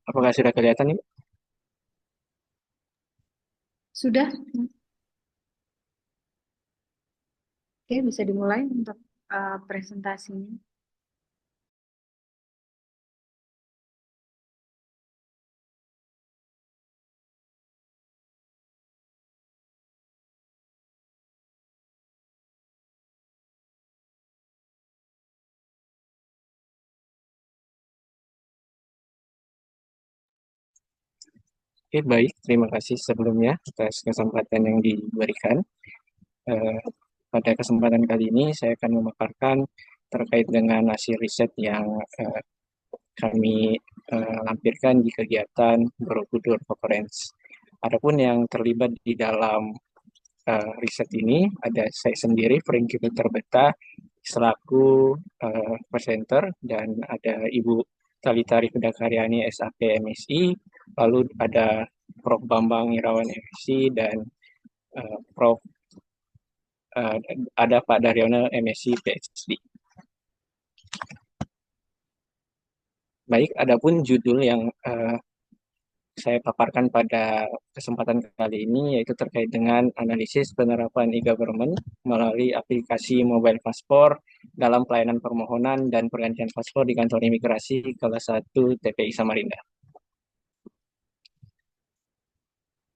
Apakah sudah kelihatan Ibu? Sudah? Oke, bisa dimulai untuk presentasinya. Oke, baik. Terima kasih sebelumnya atas kesempatan yang diberikan. Eh, Pada kesempatan kali ini saya akan memaparkan terkait dengan hasil riset yang kami lampirkan di kegiatan Borobudur Conference. Adapun yang terlibat di dalam riset ini ada saya sendiri, Franky Terbeta, selaku presenter, dan ada Ibu Talita Rifdakaryani SAP MSI, lalu ada Prof. Bambang Irawan MSI, dan Prof. Ada Pak Daryono MSI PhD. Baik, adapun judul yang saya paparkan pada kesempatan kali ini yaitu terkait dengan analisis penerapan e-government melalui aplikasi mobile paspor dalam pelayanan permohonan dan pergantian paspor di kantor imigrasi kelas 1 TPI Samarinda.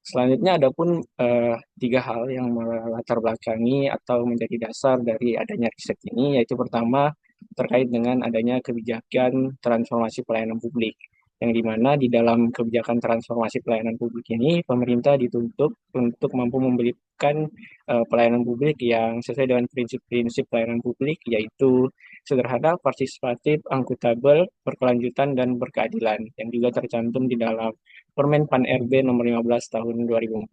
Selanjutnya ada pun 3 hal yang melatar belakangi atau menjadi dasar dari adanya riset ini, yaitu pertama terkait dengan adanya kebijakan transformasi pelayanan publik, yang dimana di dalam kebijakan transformasi pelayanan publik ini pemerintah dituntut untuk mampu memberikan pelayanan publik yang sesuai dengan prinsip-prinsip pelayanan publik, yaitu sederhana, partisipatif, akuntabel, berkelanjutan, dan berkeadilan, yang juga tercantum di dalam Permen Pan RB nomor 15 tahun 2014.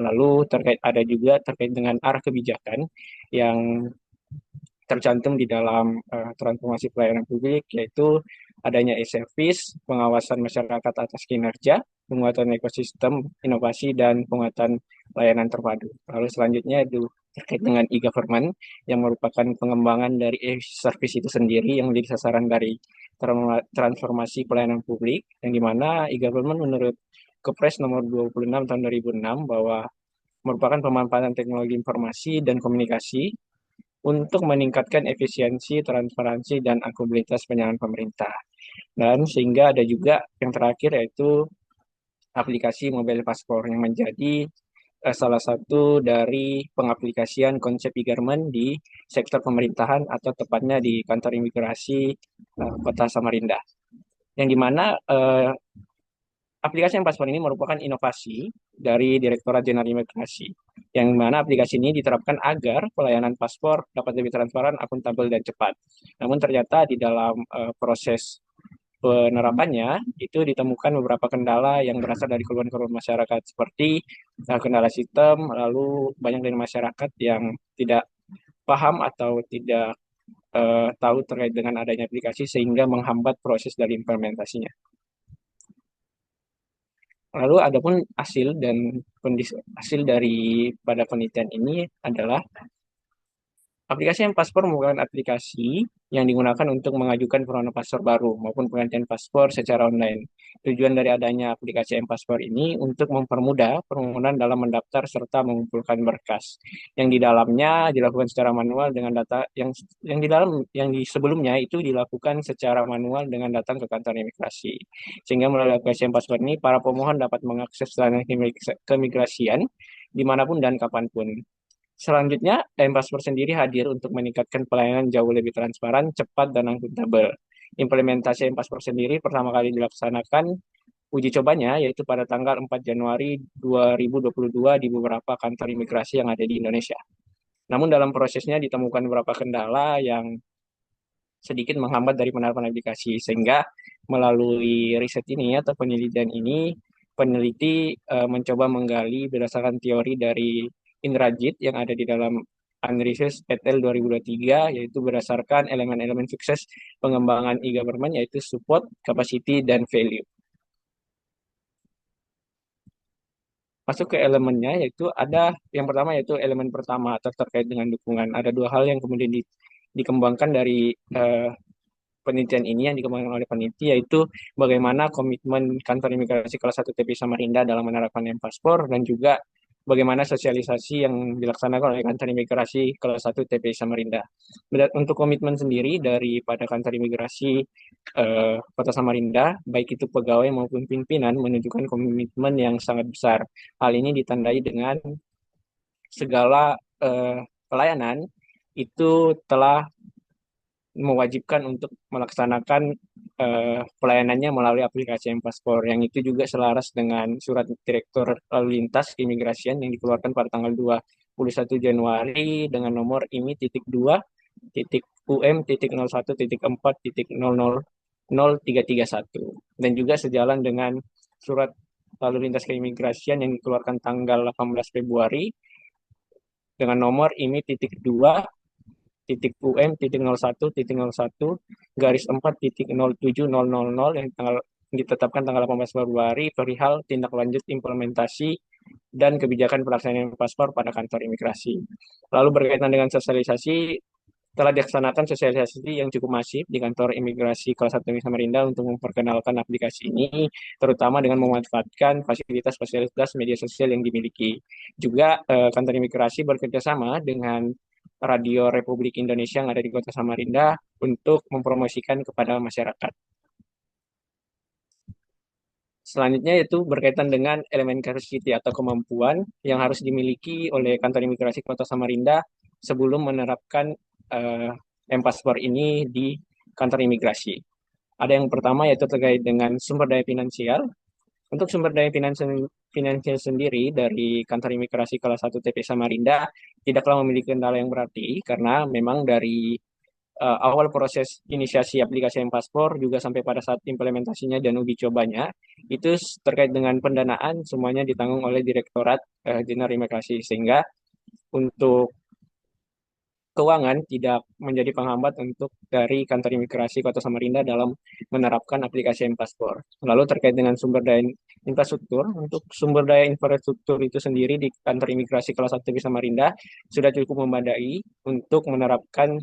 Lalu ada juga terkait dengan arah kebijakan yang tercantum di dalam transformasi pelayanan publik, yaitu adanya e-service, pengawasan masyarakat atas kinerja, penguatan ekosistem, inovasi, dan penguatan layanan terpadu. Lalu selanjutnya itu terkait dengan e-government yang merupakan pengembangan dari e-service itu sendiri yang menjadi sasaran dari transformasi pelayanan publik, yang dimana e-government menurut Kepres nomor 26 tahun 2006 bahwa merupakan pemanfaatan teknologi informasi dan komunikasi untuk meningkatkan efisiensi, transparansi, dan akuntabilitas penyelenggaraan pemerintah. Dan sehingga ada juga yang terakhir yaitu aplikasi mobile paspor yang menjadi salah satu dari pengaplikasian konsep e-government di sektor pemerintahan atau tepatnya di kantor imigrasi Kota Samarinda. Yang dimana aplikasi paspor ini merupakan inovasi dari Direktorat Jenderal Imigrasi, yang mana aplikasi ini diterapkan agar pelayanan paspor dapat lebih transparan, akuntabel, dan cepat. Namun ternyata di dalam proses penerapannya itu ditemukan beberapa kendala yang berasal dari keluhan-keluhan masyarakat seperti kendala sistem, lalu banyak dari masyarakat yang tidak paham atau tidak tahu terkait dengan adanya aplikasi sehingga menghambat proses dari implementasinya. Lalu adapun hasil dari pada penelitian ini adalah aplikasi paspor merupakan aplikasi yang digunakan untuk mengajukan permohonan paspor baru maupun penggantian paspor secara online. Tujuan dari adanya aplikasi paspor ini untuk mempermudah permohonan dalam mendaftar serta mengumpulkan berkas. Yang di dalamnya dilakukan secara manual dengan data yang di sebelumnya itu dilakukan secara manual dengan datang ke kantor imigrasi. Sehingga melalui aplikasi paspor ini para pemohon dapat mengakses layanan keimigrasian dimanapun dan kapanpun. Selanjutnya, paspor sendiri hadir untuk meningkatkan pelayanan jauh lebih transparan, cepat, dan akuntabel. Implementasi paspor sendiri pertama kali dilaksanakan uji cobanya yaitu pada tanggal 4 Januari 2022 di beberapa kantor imigrasi yang ada di Indonesia. Namun dalam prosesnya ditemukan beberapa kendala yang sedikit menghambat dari penerapan aplikasi, sehingga melalui riset ini atau penelitian ini, peneliti mencoba menggali berdasarkan teori dari Indrajit yang ada di dalam Anrises et al. 2023, yaitu berdasarkan elemen-elemen sukses pengembangan e-government, yaitu support, capacity, dan value. Masuk ke elemennya, yaitu ada yang pertama, yaitu elemen pertama atau terkait dengan dukungan. Ada dua hal yang kemudian dikembangkan dari penelitian ini yang dikembangkan oleh peneliti, yaitu bagaimana komitmen kantor imigrasi kelas 1 TPI Samarinda dalam menerapkan M-Paspor, dan juga bagaimana sosialisasi yang dilaksanakan oleh kantor imigrasi kelas 1 TPI Samarinda. Untuk komitmen sendiri daripada kantor imigrasi Kota Samarinda, baik itu pegawai maupun pimpinan, menunjukkan komitmen yang sangat besar. Hal ini ditandai dengan segala pelayanan itu telah mewajibkan untuk melaksanakan pelayanannya melalui aplikasi M-Paspor, yang itu juga selaras dengan surat Direktur Lalu Lintas Keimigrasian yang dikeluarkan pada tanggal 21 Januari dengan nomor IMI.2.01.4.000331, dan juga sejalan dengan surat Lalu Lintas Keimigrasian yang dikeluarkan tanggal 18 Februari dengan nomor IMI.2.01.01/4.07000 yang ditetapkan tanggal 18 Februari perihal tindak lanjut implementasi dan kebijakan pelaksanaan paspor pada kantor imigrasi. Lalu berkaitan dengan sosialisasi, telah dilaksanakan sosialisasi yang cukup masif di kantor imigrasi kelas 1 Samarinda untuk memperkenalkan aplikasi ini, terutama dengan memanfaatkan fasilitas-fasilitas media sosial yang dimiliki. Juga kantor imigrasi bekerjasama dengan Radio Republik Indonesia yang ada di Kota Samarinda untuk mempromosikan kepada masyarakat. Selanjutnya yaitu berkaitan dengan elemen capacity atau kemampuan yang harus dimiliki oleh kantor imigrasi Kota Samarinda sebelum menerapkan M-Paspor ini di kantor imigrasi. Ada yang pertama yaitu terkait dengan sumber daya finansial. Untuk sumber daya finansial sendiri dari kantor imigrasi kelas 1 TPI Samarinda tidaklah memiliki kendala yang berarti, karena memang dari awal proses inisiasi aplikasi M-Paspor juga sampai pada saat implementasinya dan uji cobanya, itu terkait dengan pendanaan semuanya ditanggung oleh Direktorat Jenderal Imigrasi, sehingga untuk keuangan tidak menjadi penghambat untuk dari kantor imigrasi Kota Samarinda dalam menerapkan aplikasi M-Paspor. Lalu terkait dengan sumber daya infrastruktur, untuk sumber daya infrastruktur itu sendiri di kantor imigrasi kelas 1 Samarinda sudah cukup memadai untuk menerapkan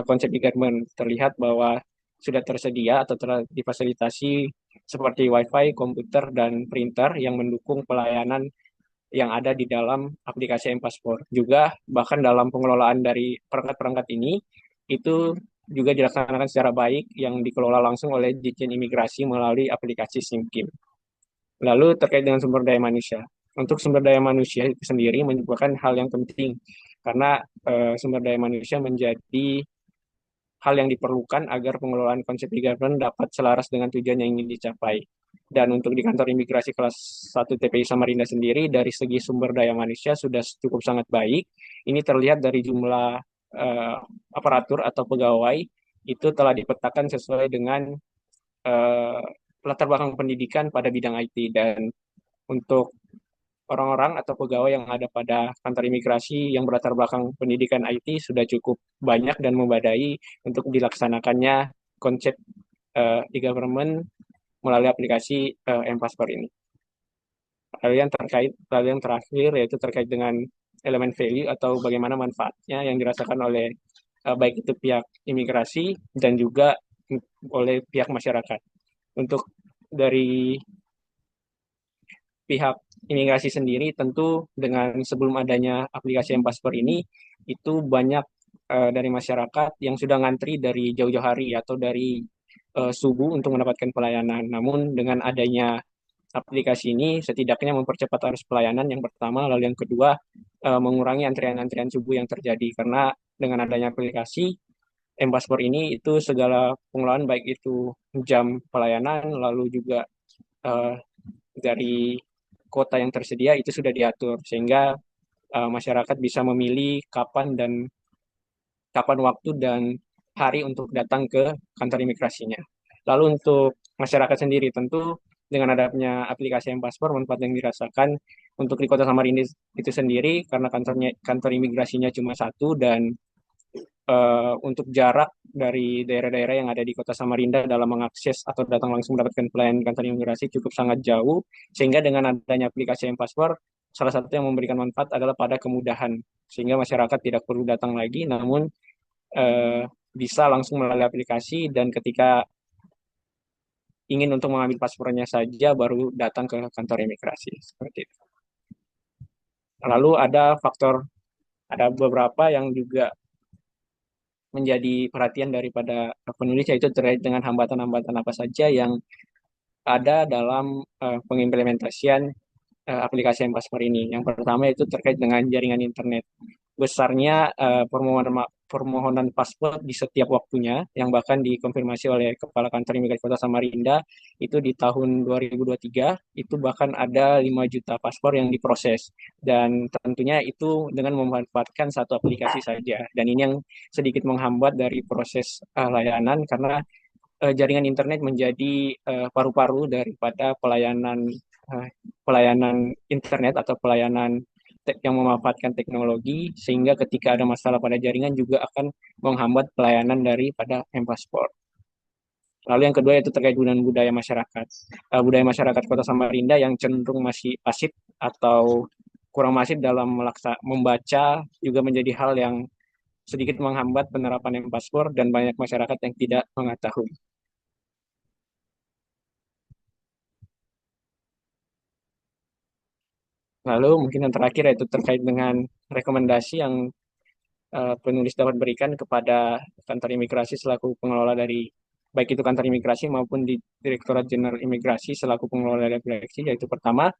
konsep e-government. Terlihat bahwa sudah tersedia atau telah difasilitasi seperti Wi-Fi, komputer, dan printer yang mendukung pelayanan yang ada di dalam aplikasi M-Paspor. Juga bahkan dalam pengelolaan dari perangkat-perangkat ini itu juga dilaksanakan secara baik yang dikelola langsung oleh Ditjen Imigrasi melalui aplikasi SIMKIM. Lalu terkait dengan sumber daya manusia. Untuk sumber daya manusia itu sendiri merupakan hal yang penting, karena sumber daya manusia menjadi hal yang diperlukan agar pengelolaan konsep e-government dapat selaras dengan tujuan yang ingin dicapai. Dan untuk di kantor imigrasi kelas 1 TPI Samarinda sendiri, dari segi sumber daya manusia sudah cukup sangat baik. Ini terlihat dari jumlah aparatur atau pegawai itu telah dipetakan sesuai dengan latar belakang pendidikan pada bidang IT. Dan untuk orang-orang atau pegawai yang ada pada kantor imigrasi yang berlatar belakang pendidikan IT sudah cukup banyak dan memadai untuk dilaksanakannya konsep e-government melalui aplikasi M-Paspor ini. Lalu yang terakhir yaitu terkait dengan elemen value atau bagaimana manfaatnya yang dirasakan oleh baik itu pihak imigrasi dan juga oleh pihak masyarakat. Untuk dari pihak imigrasi sendiri, tentu dengan sebelum adanya aplikasi M-Paspor ini, itu banyak dari masyarakat yang sudah ngantri dari jauh-jauh hari atau dari subuh untuk mendapatkan pelayanan. Namun dengan adanya aplikasi ini setidaknya mempercepat arus pelayanan yang pertama, lalu yang kedua mengurangi antrian-antrian subuh yang terjadi, karena dengan adanya aplikasi M-Paspor ini itu segala pengelolaan baik itu jam pelayanan lalu juga dari kuota yang tersedia itu sudah diatur sehingga masyarakat bisa memilih kapan waktu dan hari untuk datang ke kantor imigrasinya. Lalu untuk masyarakat sendiri tentu dengan adanya aplikasi M-Paspor manfaat yang dirasakan untuk di Kota Samarinda itu sendiri karena kantor imigrasinya cuma satu dan untuk jarak dari daerah-daerah yang ada di Kota Samarinda dalam mengakses atau datang langsung mendapatkan pelayanan kantor imigrasi cukup sangat jauh sehingga dengan adanya aplikasi M-Paspor salah satu yang memberikan manfaat adalah pada kemudahan sehingga masyarakat tidak perlu datang lagi namun eh, bisa langsung melalui aplikasi dan ketika ingin untuk mengambil paspornya saja baru datang ke kantor imigrasi seperti itu. Lalu ada beberapa yang juga menjadi perhatian daripada penulis yaitu terkait dengan hambatan-hambatan apa saja yang ada dalam pengimplementasian aplikasi M-Paspor ini. Yang pertama itu terkait dengan jaringan internet. Besarnya permohonan paspor di setiap waktunya, yang bahkan dikonfirmasi oleh Kepala Kantor Imigrasi Kota Samarinda, itu di tahun 2023, itu bahkan ada 5 juta paspor yang diproses. Dan tentunya itu dengan memanfaatkan satu aplikasi saja. Dan ini yang sedikit menghambat dari proses layanan, karena jaringan internet menjadi paru-paru daripada pelayanan internet atau pelayanan yang memanfaatkan teknologi sehingga ketika ada masalah pada jaringan juga akan menghambat pelayanan daripada M-Paspor. Lalu yang kedua yaitu terkait dengan budaya masyarakat. Budaya masyarakat Kota Samarinda yang cenderung masih pasif atau kurang masif dalam membaca juga menjadi hal yang sedikit menghambat penerapan M-Paspor dan banyak masyarakat yang tidak mengetahui. Lalu mungkin yang terakhir yaitu terkait dengan rekomendasi yang penulis dapat berikan kepada kantor imigrasi selaku pengelola dari baik itu kantor imigrasi maupun di Direktorat Jenderal Imigrasi selaku pengelola dari aplikasi, yaitu pertama,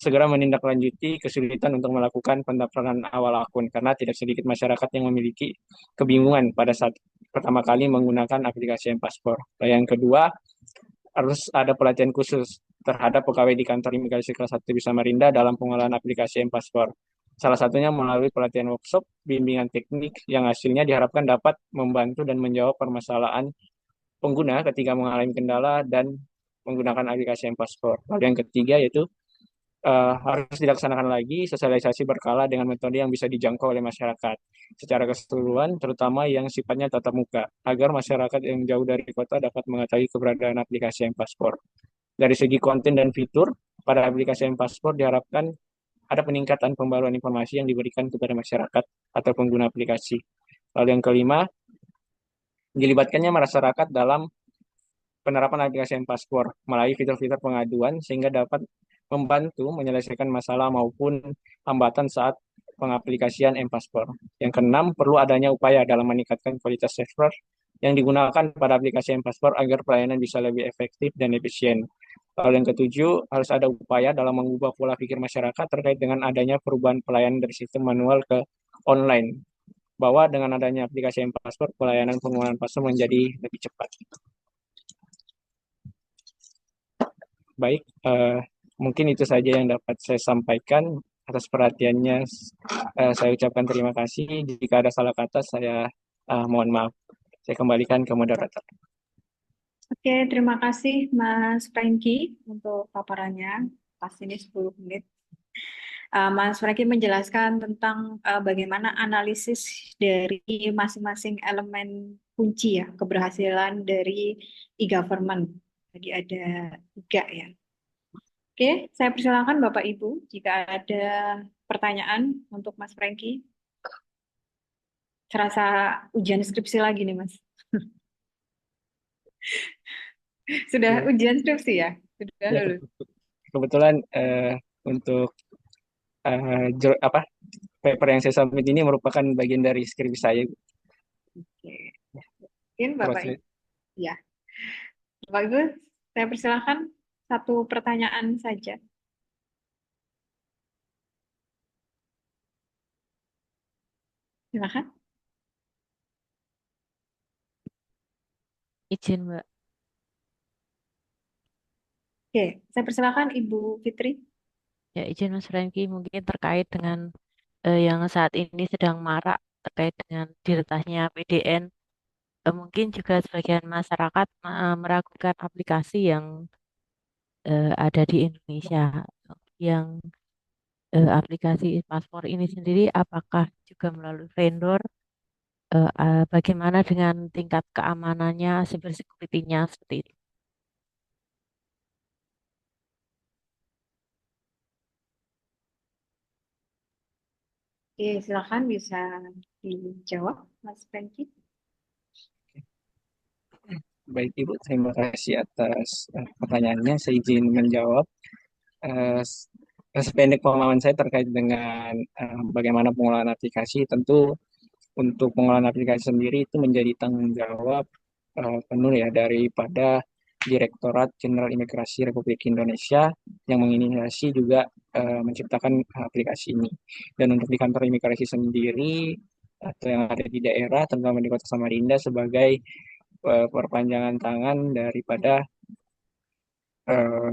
segera menindaklanjuti kesulitan untuk melakukan pendaftaran awal akun karena tidak sedikit masyarakat yang memiliki kebingungan pada saat pertama kali menggunakan aplikasi M-Paspor. Dan yang kedua, harus ada pelatihan khusus terhadap pegawai di kantor imigrasi kelas 1 di Samarinda dalam pengolahan aplikasi M-Paspor. Salah satunya melalui pelatihan workshop, bimbingan teknik yang hasilnya diharapkan dapat membantu dan menjawab permasalahan pengguna ketika mengalami kendala dan menggunakan aplikasi M-Paspor. Lalu yang ketiga yaitu harus dilaksanakan lagi sosialisasi berkala dengan metode yang bisa dijangkau oleh masyarakat secara keseluruhan, terutama yang sifatnya tatap muka, agar masyarakat yang jauh dari kota dapat mengetahui keberadaan aplikasi M-Paspor. Dari segi konten dan fitur, pada aplikasi M-Paspor diharapkan ada peningkatan pembaruan informasi yang diberikan kepada masyarakat atau pengguna aplikasi. Lalu yang kelima, dilibatkannya masyarakat dalam penerapan aplikasi M-Paspor melalui fitur-fitur pengaduan sehingga dapat membantu menyelesaikan masalah maupun hambatan saat pengaplikasian M-Paspor. Yang keenam, perlu adanya upaya dalam meningkatkan kualitas software yang digunakan pada aplikasi M-Paspor agar pelayanan bisa lebih efektif dan efisien. Lalu yang ketujuh, harus ada upaya dalam mengubah pola pikir masyarakat terkait dengan adanya perubahan pelayanan dari sistem manual ke online. Bahwa dengan adanya aplikasi M-Paspor, pelayanan pengeluaran paspor menjadi lebih cepat. Baik, mungkin itu saja yang dapat saya sampaikan. Atas perhatiannya, saya ucapkan terima kasih. Jika ada salah kata, saya mohon maaf. Saya kembalikan ke moderator. Oke, terima kasih Mas Franky untuk paparannya. Pas ini 10 menit. Mas Franky menjelaskan tentang bagaimana analisis dari masing-masing elemen kunci ya, keberhasilan dari e-government. Jadi ada 3 ya. Oke, saya persilakan Bapak Ibu jika ada pertanyaan untuk Mas Franky. Serasa ujian skripsi lagi nih Mas. Sudah ujian skripsi ya? Sudah Ya, lulus. kebetulan untuk paper yang saya submit ini merupakan bagian dari skripsi saya. Oke. Mungkin Bapak Ibu. Ya. Bapak Ibu, saya persilakan satu pertanyaan saja. Silakan. Izin, Mbak. Oke, saya persilakan Ibu Fitri. Ya, izin Mas Franky mungkin terkait dengan yang saat ini sedang marak terkait dengan diretasnya PDN. Mungkin juga sebagian masyarakat meragukan aplikasi yang ada di Indonesia. Yang aplikasi paspor ini sendiri apakah juga melalui vendor? Bagaimana dengan tingkat keamanannya, cyber security-nya seperti itu? Oke, silakan bisa dijawab, Mas Franky. Baik Ibu, terima kasih atas pertanyaannya. Saya izin menjawab. Eh, Sependek pemahaman saya terkait dengan bagaimana pengelolaan aplikasi, tentu untuk pengelolaan aplikasi sendiri itu menjadi tanggung jawab penuh ya daripada Direktorat Jenderal Imigrasi Republik Indonesia yang menginisiasi juga menciptakan aplikasi ini. Dan untuk di kantor imigrasi sendiri atau yang ada di daerah, terutama di Kota Samarinda sebagai perpanjangan tangan eh,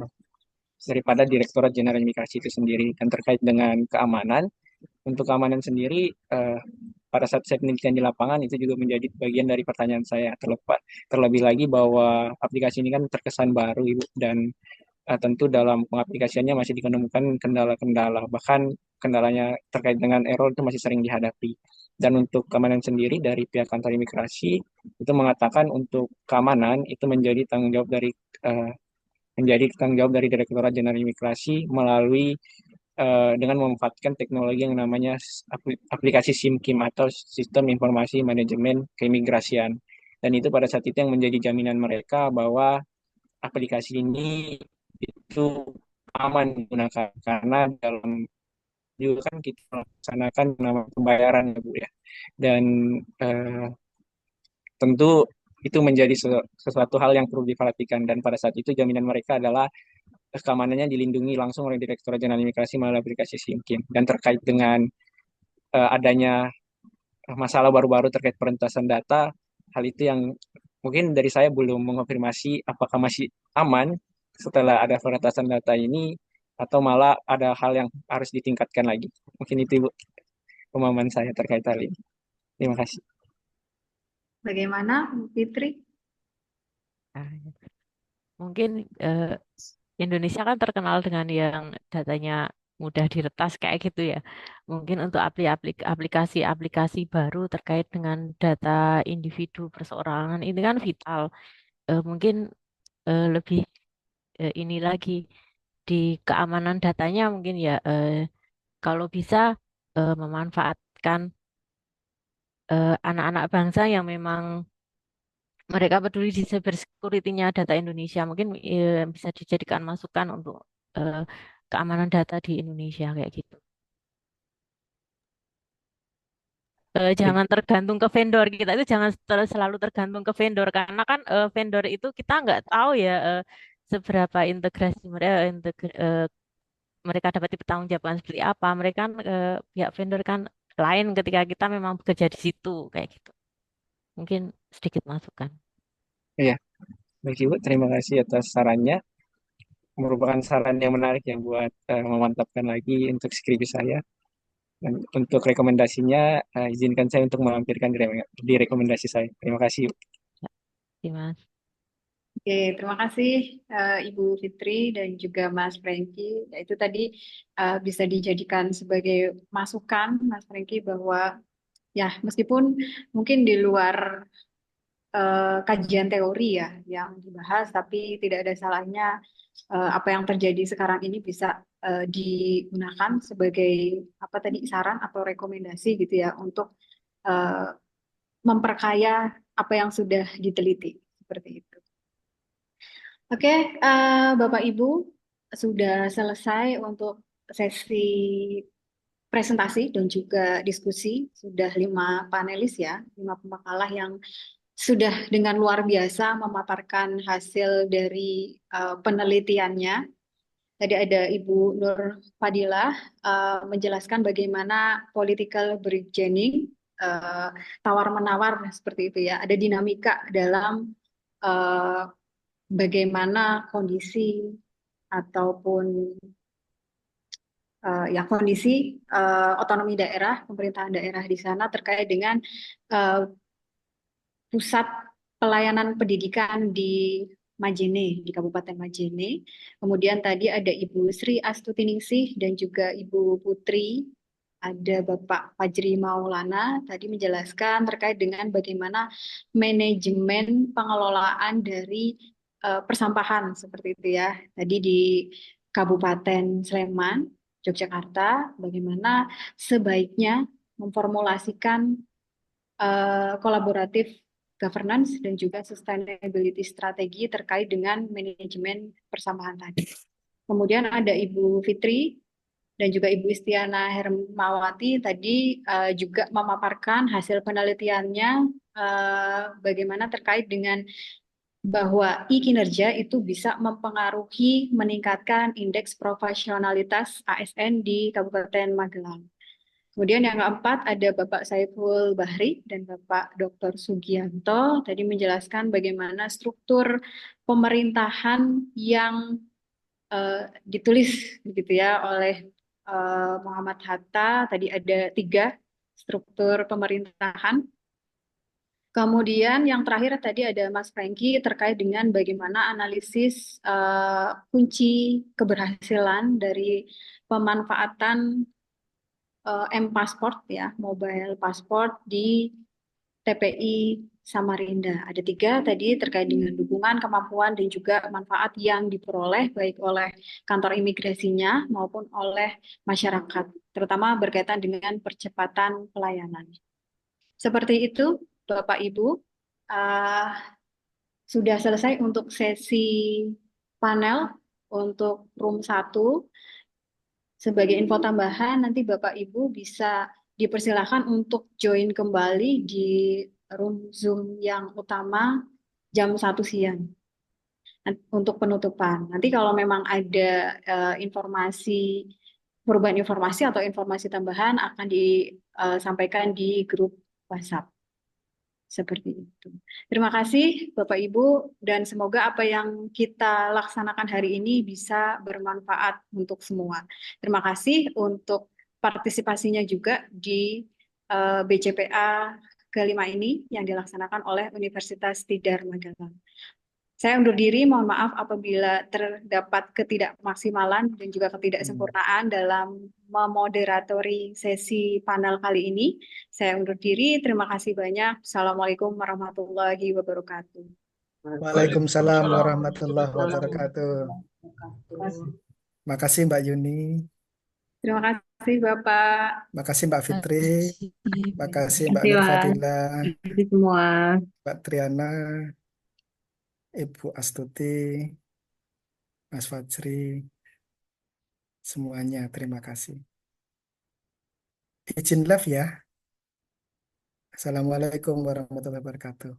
daripada Direktorat Jenderal Imigrasi itu sendiri. Dan terkait dengan keamanan, untuk keamanan sendiri, pada saat saya penelitian di lapangan itu juga menjadi bagian dari pertanyaan saya. Terlebih lagi bahwa aplikasi ini kan terkesan baru, Ibu, dan tentu dalam pengaplikasiannya masih diketemukan kendala-kendala. Bahkan kendalanya terkait dengan error itu masih sering dihadapi. Dan untuk keamanan sendiri dari pihak kantor imigrasi itu mengatakan untuk keamanan itu eh, menjadi tanggung jawab dari Direktorat Jenderal Imigrasi melalui dengan memanfaatkan teknologi yang namanya aplikasi SIM-KIM atau Sistem Informasi Manajemen Keimigrasian. Dan itu pada saat itu yang menjadi jaminan mereka bahwa aplikasi ini itu aman digunakan karena dalam juga kan kita melaksanakan nama pembayaran ya Bu ya. Dan eh, tentu itu menjadi sesuatu hal yang perlu diperhatikan dan pada saat itu jaminan mereka adalah keamanannya dilindungi langsung oleh Direktorat Jenderal Imigrasi melalui aplikasi SIMKIM. Dan terkait dengan adanya masalah baru-baru terkait perentasan data, hal itu yang mungkin dari saya belum mengonfirmasi apakah masih aman setelah ada perentasan data ini atau malah ada hal yang harus ditingkatkan lagi. Mungkin itu Bu, pemahaman saya terkait hal ini. Terima kasih. Bagaimana, Bu Fitri? Nah, mungkin Indonesia kan terkenal dengan yang datanya mudah diretas kayak gitu ya. Mungkin untuk aplikasi-aplikasi baru terkait dengan data individu perseorangan ini kan vital. Mungkin lebih ini lagi di keamanan datanya mungkin ya kalau bisa memanfaatkan anak-anak bangsa yang memang mereka peduli di cyber security-nya data Indonesia mungkin bisa dijadikan masukan untuk eh, keamanan data di Indonesia kayak gitu. Baik, Jangan tergantung ke vendor kita itu jangan selalu tergantung ke vendor karena kan vendor itu kita nggak tahu ya seberapa integrasi mereka dapat dipertanggungjawabkan seperti apa. Mereka kan pihak vendor kan lain ketika kita memang bekerja di situ kayak gitu. Mungkin sedikit masukan. ya, baik Ibu, terima kasih atas sarannya. Merupakan saran yang menarik yang buat memantapkan lagi untuk skripsi saya. Dan untuk rekomendasinya, izinkan saya untuk melampirkan di rekomendasi saya. Terima kasih. Terima kasih. Oke, terima kasih Ibu Fitri dan juga Mas Franky. Ya, itu tadi bisa dijadikan sebagai masukan, Mas Franky, bahwa ya meskipun mungkin di luar kajian teori ya yang dibahas, tapi tidak ada salahnya apa yang terjadi sekarang ini bisa digunakan sebagai apa tadi saran atau rekomendasi gitu ya untuk eh, memperkaya apa yang sudah diteliti seperti itu. Oke, Bapak Ibu sudah selesai untuk sesi presentasi dan juga diskusi. Sudah 5 panelis ya, 5 pemakalah yang sudah dengan luar biasa memaparkan hasil dari penelitiannya. Tadi ada Ibu Nur Fadilah menjelaskan bagaimana political bargaining tawar-menawar seperti itu ya. Ada dinamika dalam bagaimana kondisi ataupun ya kondisi otonomi daerah, pemerintahan daerah di sana terkait dengan pusat pelayanan pendidikan di Majene, di Kabupaten Majene. Kemudian tadi ada Ibu Sri Astuti dan juga Ibu Putri, ada Bapak Fajri Maulana tadi menjelaskan terkait dengan bagaimana manajemen pengelolaan dari persampahan seperti itu ya. Tadi di Kabupaten Sleman, Yogyakarta, bagaimana sebaiknya memformulasikan kolaboratif governance dan juga sustainability strategi terkait dengan manajemen persampahan tadi. Kemudian ada Ibu Fitri dan juga Ibu Istiana Hermawati tadi juga memaparkan hasil penelitiannya bagaimana terkait dengan bahwa kinerja itu bisa mempengaruhi meningkatkan indeks profesionalitas ASN di Kabupaten Magelang. Kemudian yang keempat ada Bapak Saiful Bahri dan Bapak Dr. Sugianto tadi menjelaskan bagaimana struktur pemerintahan yang ditulis begitu ya oleh Muhammad Hatta. Tadi ada 3 struktur pemerintahan. Kemudian yang terakhir tadi ada Mas Franky terkait dengan bagaimana analisis kunci keberhasilan dari pemanfaatan M-Passport ya, mobile passport di TPI Samarinda. Ada 3 tadi terkait dengan dukungan, kemampuan, dan juga manfaat yang diperoleh baik oleh kantor imigrasinya maupun oleh masyarakat, terutama berkaitan dengan percepatan pelayanan. Seperti itu, Bapak Ibu, sudah selesai untuk sesi panel untuk room 1. Sebagai info tambahan, nanti Bapak Ibu bisa dipersilakan untuk join kembali di room Zoom yang utama jam 1 siang untuk penutupan. Nanti kalau memang ada informasi, perubahan informasi atau informasi tambahan akan disampaikan di grup WhatsApp. Seperti itu. Terima kasih Bapak Ibu dan semoga apa yang kita laksanakan hari ini bisa bermanfaat untuk semua. Terima kasih untuk partisipasinya juga di BCPA kelima ini yang dilaksanakan oleh Universitas Tidar Magelang. Saya undur diri, mohon maaf apabila terdapat ketidakmaksimalan dan juga ketidaksempurnaan dalam memoderatori sesi panel kali ini. Saya undur diri, terima kasih banyak. Assalamualaikum warahmatullahi wabarakatuh. Waalaikumsalam warahmatullahi wabarakatuh. Makasih Mbak Yuni. Terima kasih Bapak. Makasih Mbak Fitri. Makasih Mbak Terima kasih, Mas. Nurfadila, Terima kasih semua. Mbak Triana, Ibu Astuti, Mas Fajri, semuanya terima kasih. Izin live ya. Assalamualaikum warahmatullahi wabarakatuh.